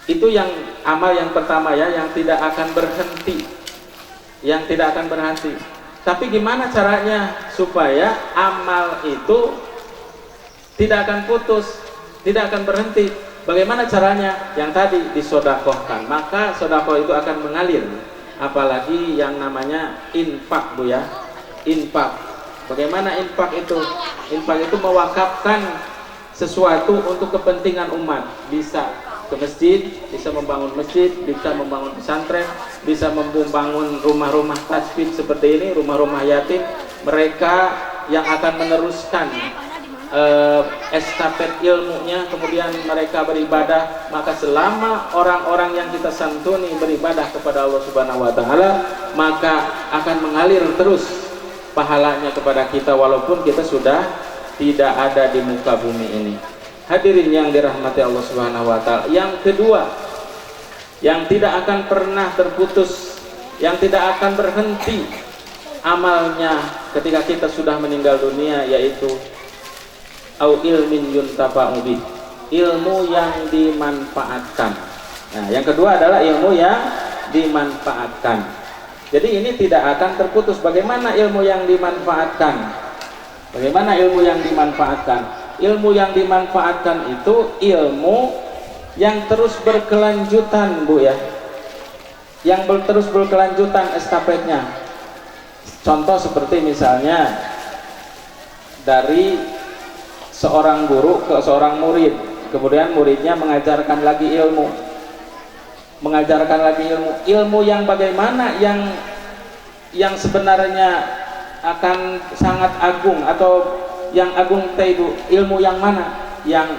itu yang amal yang pertama, ya, yang tidak akan berhenti, Tapi gimana caranya supaya amal itu tidak akan putus, tidak akan berhenti? Bagaimana caranya? Yang tadi disodakohkan, maka sodakoh itu akan mengalir. Apalagi yang namanya infak, Bu, ya, infak. Bagaimana infak itu? Infak itu mewakafkan sesuatu untuk kepentingan umat. Bisa ke masjid, bisa membangun masjid, bisa membangun pesantren, bisa membangun rumah-rumah tasfid seperti ini, rumah-rumah yatim. Mereka yang akan meneruskan estafet ilmunya, kemudian mereka beribadah, maka selama orang-orang yang kita santuni beribadah kepada Allah Subhanahu wa taala, maka akan mengalir terus pahalanya kepada kita walaupun kita sudah tidak ada di muka bumi ini. Hadirin yang dirahmati Allah Subhanahu wa taala, yang kedua yang tidak akan pernah terputus, yang tidak akan berhenti amalnya ketika kita sudah meninggal dunia, yaitu au ilmin yuntafa'u bih, ilmu yang dimanfaatkan. Nah, yang kedua adalah ilmu yang dimanfaatkan. Jadi ini tidak akan terputus. Bagaimana ilmu yang dimanfaatkan? Bagaimana ilmu yang dimanfaatkan? Ilmu yang dimanfaatkan itu ilmu yang terus berkelanjutan, Bu, ya, yang terus berkelanjutan estafetnya. Contoh seperti misalnya dari seorang guru ke seorang murid, kemudian muridnya mengajarkan lagi ilmu, ilmu yang bagaimana, yang sebenarnya akan sangat agung, atau yang agung itu ilmu yang mana? Yang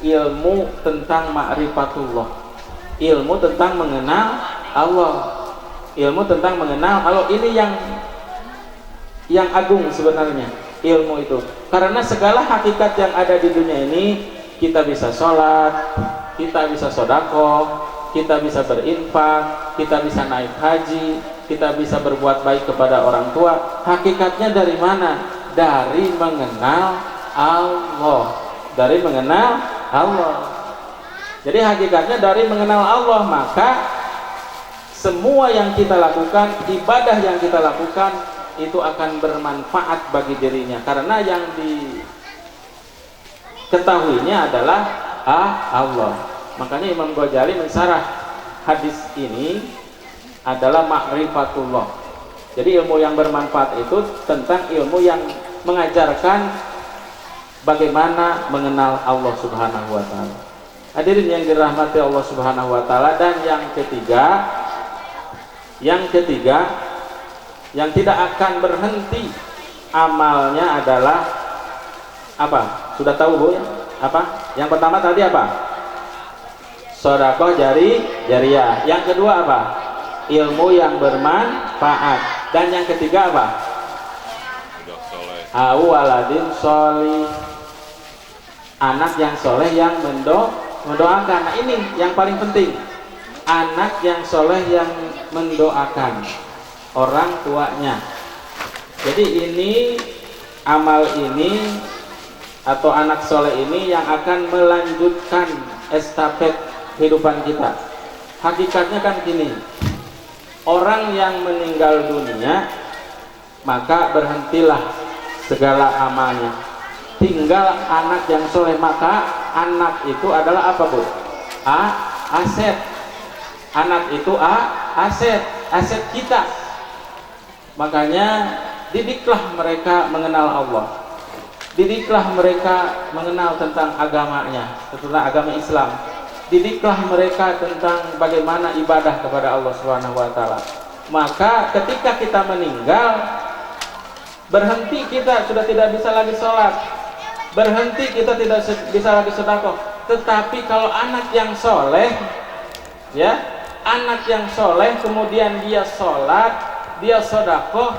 ilmu tentang ma'rifatullah, ilmu tentang mengenal Allah, ilmu tentang mengenal Allah. Ini yang agung sebenarnya. ilmu itu. Karena segala hakikat yang ada di dunia ini, kita bisa sholat, kita bisa sodako, kita bisa berinfak, kita bisa naik haji, kita bisa berbuat baik kepada orang tua. Hakikatnya dari mana? Dari mengenal Allah. Dari mengenal Allah. Jadi hakikatnya dari mengenal Allah, maka semua yang kita lakukan, ibadah yang kita lakukan itu akan bermanfaat bagi dirinya, karena yang diketahuinya adalah Allah. Makanya Imam Ghazali mensarah hadis ini adalah ma'rifatullah. Jadi ilmu yang bermanfaat itu tentang ilmu yang mengajarkan bagaimana mengenal Allah Subhanahu wa taala. Hadirin yang dirahmati Allah Subhanahu wa taala. Dan yang ketiga yang tidak akan berhenti amalnya adalah apa? Sudah tahu Bu ya? Apa? Yang pertama tadi apa? Sedekah jariyah. Yang kedua apa? Ilmu yang bermanfaat. Dan yang ketiga apa? Waladin sholih. Anak yang soleh yang mendoakan. Nah ini yang paling penting. Anak yang soleh yang mendoakan orang tuanya. Jadi ini amal ini atau anak soleh ini yang akan melanjutkan estafet kehidupan kita. Hakikatnya kan gini, orang yang meninggal dunia maka berhentilah segala amalnya, tinggal anak yang soleh. Maka anak itu adalah apa Bu? Aset. Anak itu aset kita. Makanya didiklah mereka mengenal Allah, didiklah mereka mengenal tentang agamanya, tentang agama Islam, didiklah mereka tentang bagaimana ibadah kepada Allah Subhanahu wa taala. Maka ketika kita meninggal, berhenti kita sudah tidak bisa lagi sholat, berhenti kita tidak bisa lagi sedekah. Tetapi kalau anak yang soleh, ya, anak yang soleh kemudian dia sholat, dia sedekah,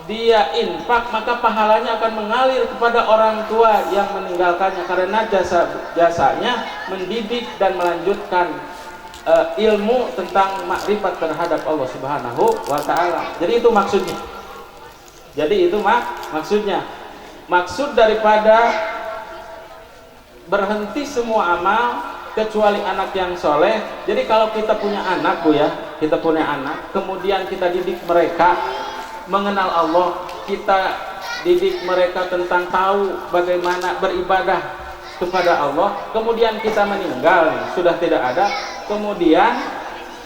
dia infak, maka pahalanya akan mengalir kepada orang tua yang meninggalkannya, karena jasanya mendidik dan melanjutkan ilmu tentang makrifat terhadap Allah Subhanahu wa taala. Jadi itu maksudnya. Maksud daripada berhenti semua amal kecuali anak yang soleh. Jadi kalau kita punya anak Bu ya, kita punya anak, kemudian kita didik mereka mengenal Allah, kita didik mereka tentang tahu bagaimana beribadah kepada Allah, kemudian kita meninggal, sudah tidak ada, kemudian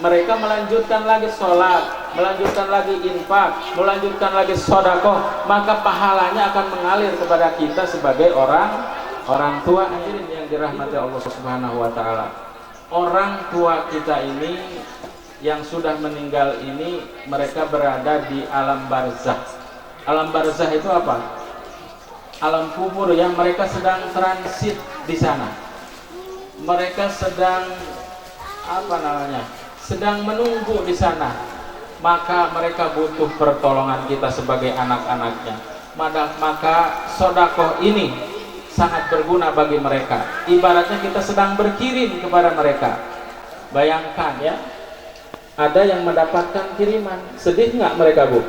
mereka melanjutkan lagi sholat, melanjutkan lagi infak, melanjutkan lagi sedekah, maka pahalanya akan mengalir kepada kita sebagai orang tua. Hadirin yang dirahmati Allah Subhanahu wa taala. Orang tua kita ini yang sudah meninggal ini, mereka berada di alam barzakh. Alam barzakh itu apa? Alam kubur, yang mereka sedang transit di sana. Mereka sedang sedang menunggu di sana. Maka mereka butuh pertolongan kita sebagai anak-anaknya. Maka sedekah ini sangat berguna bagi mereka. Ibaratnya kita sedang berkirim kepada mereka. Bayangkan ya, ada yang mendapatkan kiriman, sedih nggak mereka Bu?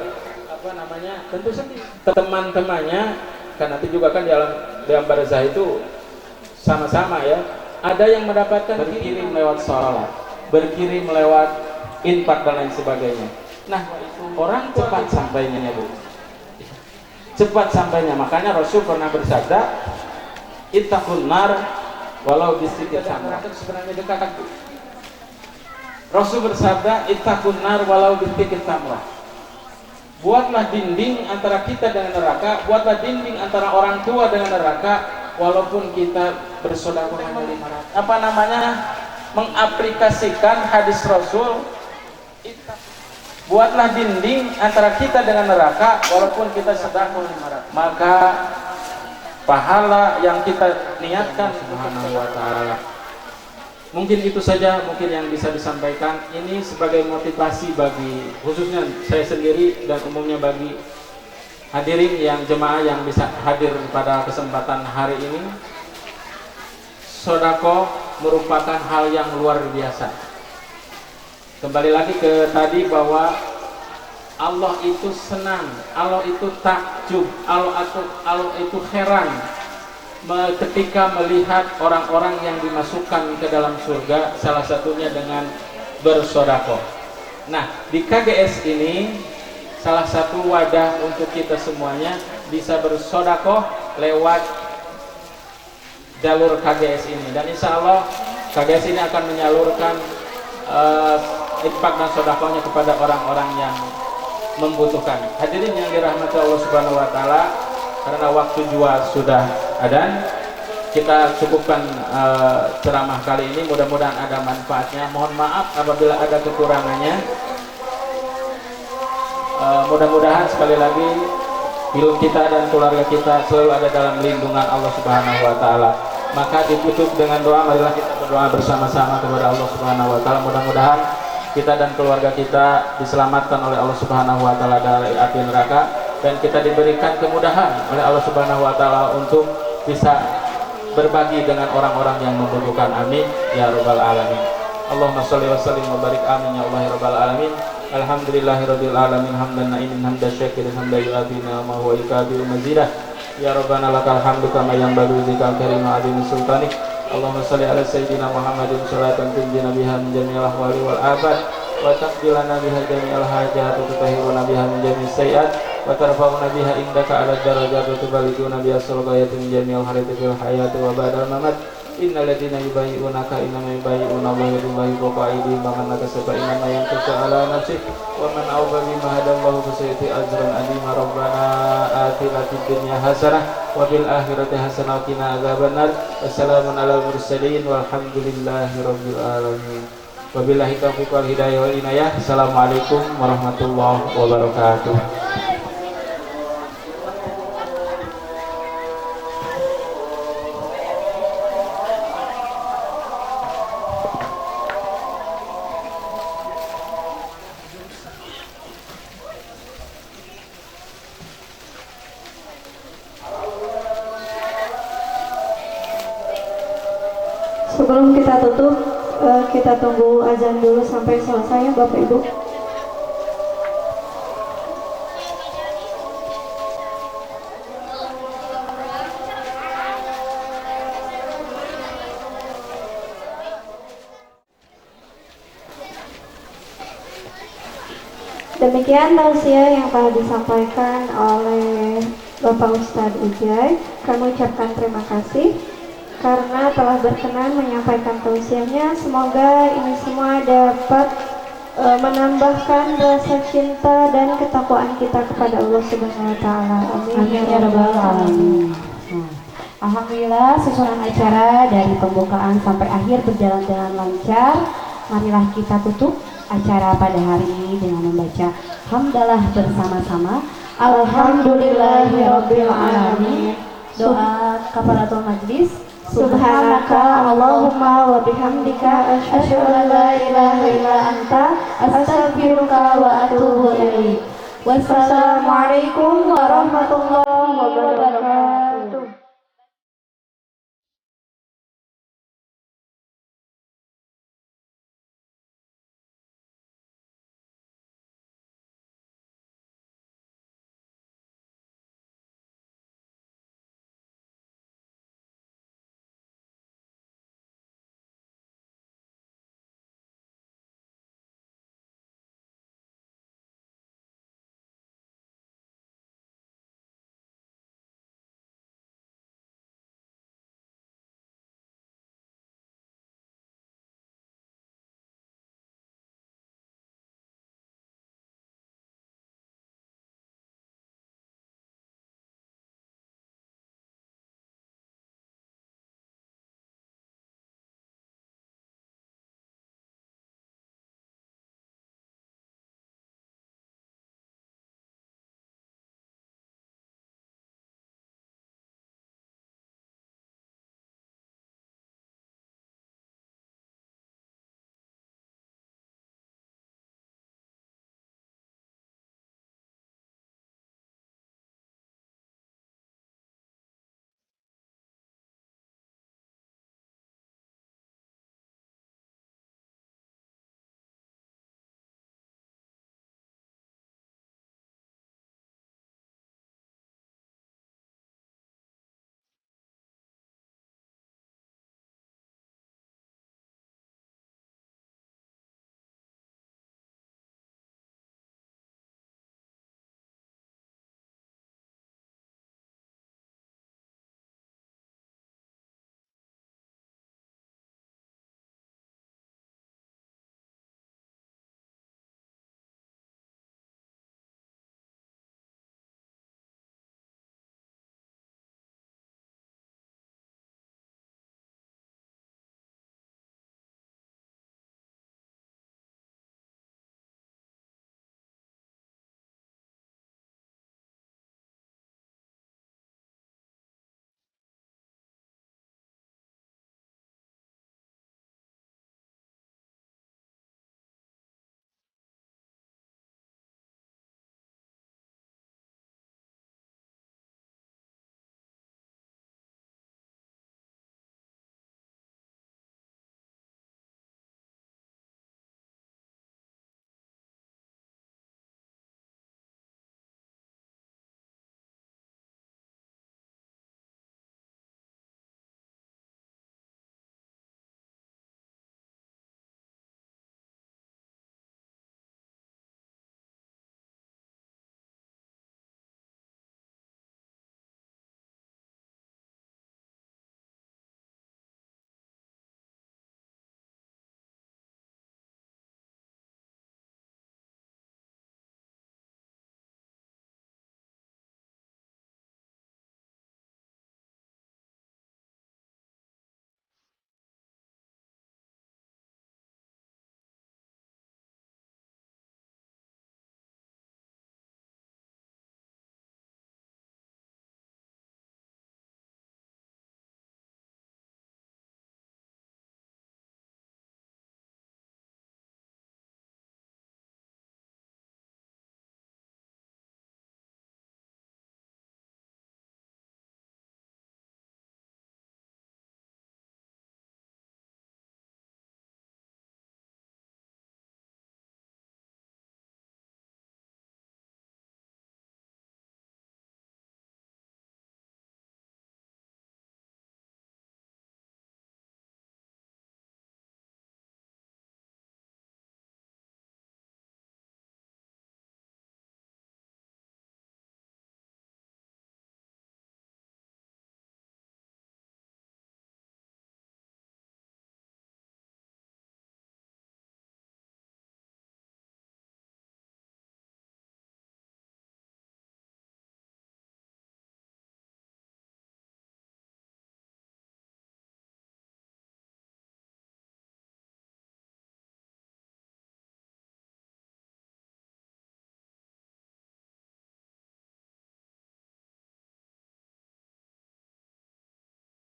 Tentu sedih. Teman-temannya, kan nanti juga kan di alam barzakh itu sama-sama ya. Ada yang mendapatkan berkirim lewat salat, berkirim lewat infak dan lain sebagainya. Nah, orang cepat sampainya Bu. Cepat sampainya. Makanya Rasul pernah bersabda, ittaqun nar walau bisikir tamrah. Sebenarnya dekat Bu. Rasul bersabda, ittaqun nar walau bisikir tamrah. Buatlah dinding antara kita dengan neraka, buatlah dinding antara orang tua dengan neraka, walaupun kita bersedekah hanya 500. Mengaplikasikan hadis Rasul, buatlah dinding antara kita dengan neraka, walaupun kita sedekah 500. Maka pahala yang kita niatkan Subhanahu wa taala. Mungkin itu saja mungkin yang bisa disampaikan. Ini sebagai motivasi bagi khususnya saya sendiri dan umumnya bagi Hadirin yang jemaah yang bisa hadir pada kesempatan hari ini, sodako merupakan hal yang luar biasa. Kembali lagi ke tadi bahwa Allah itu senang, Allah itu takjub, Allah itu heran ketika melihat orang-orang yang dimasukkan ke dalam surga, salah satunya dengan bersodako. Nah, di KGS ini salah satu wadah untuk kita semuanya bisa bersodako lewat jalur KGS ini, dan insya Allah KGS ini akan menyalurkan infak dan sodakonya kepada orang-orang yang membutuhkan. Hadirin yang dirahmati Allah Subhanahu wa taala, karena waktu juga sudah adzan, kita cukupkan ceramah kali ini. Mudah-mudahan ada manfaatnya. Mohon maaf apabila ada kekurangannya. Mudah-mudahan sekali lagi hidup kita dan keluarga kita selalu ada dalam lindungan Allah Subhanahu wa taala. Maka ditutup dengan doa, marilah kita berdoa bersama-sama kepada Allah Subhanahu wa taala. Mudah-mudahan kita dan keluarga kita diselamatkan oleh Allah Subhanahu wa taala dari api neraka, dan kita diberikan kemudahan oleh Allah Subhanahu wa taala untuk bisa berbagi dengan orang-orang yang membutuhkan. Amin ya rabbal alamin. Allahumma shalli wa sallim wa barik, amin ya Allah ya rabbal alamin. Alhamdulillahirabbil alamin, hamdan na'imin hamdan syakirin hamdan yu'afina ma huwa ikabi mazidah. Ya Rabbana lakal hamdu kama yanbaghi dzikal karim azim sultanik. Allahumma shalli ala sayyidina Muhammadin sholatan tunjina biha min jami'il ahwali wal afat wa taqbilana biha jami'al hajat wa tutahhiruna biha min jami'is sayyi'at wa tarfa'una biha indaka ala darajat wa tuballighuna biha sulghayati min jami'il harati fil hayati wa ba'dal mamat. Innal ladzina yubayyi'unaka innama yubayyi'una Allaha yadullahi fawqa aydihim wa man nakasa innama yankusu ala nafsihi wa man awfa bima hadallahu fasayu'ti ajran 'azima. Rabbana atina fid dunya hasanah wa fil akhirati hasanah wa qina adzabannar. Wassalamun alal mursalin walhamdulillahi rabbil alamin. Wabillahi taufiq wal hidayah wal inayah. Assalamualaikum warahmatullahi wabarakatuh. Sebelum kita tutup, kita tunggu azan dulu sampai selesai ya Bapak Ibu. Demikian tausiah yang telah disampaikan oleh Bapak Ustadz Ujai. Kami ucapkan terima kasih karena telah berkenan menyampaikan tausiahnya. Semoga ini semua dapat menambahkan rasa cinta dan ketakwaan kita kepada Allah Subhanahu wa taala. Amin ya rabbal alamin. Alhamdulillah, susunan acara dari pembukaan sampai akhir berjalan dengan lancar. Marilah kita tutup acara pada hari ini dengan membaca hamdalah bersama-sama. Alhamdulillahirabbil alamin. Doa kafaratul majlis. Subhanaka Allahumma wa bihamdika asyhadu an la ilaha illa anta astaghfiruka wa atubu ilaik. Wassalamualaikum warahmatullahi wabarakatuh.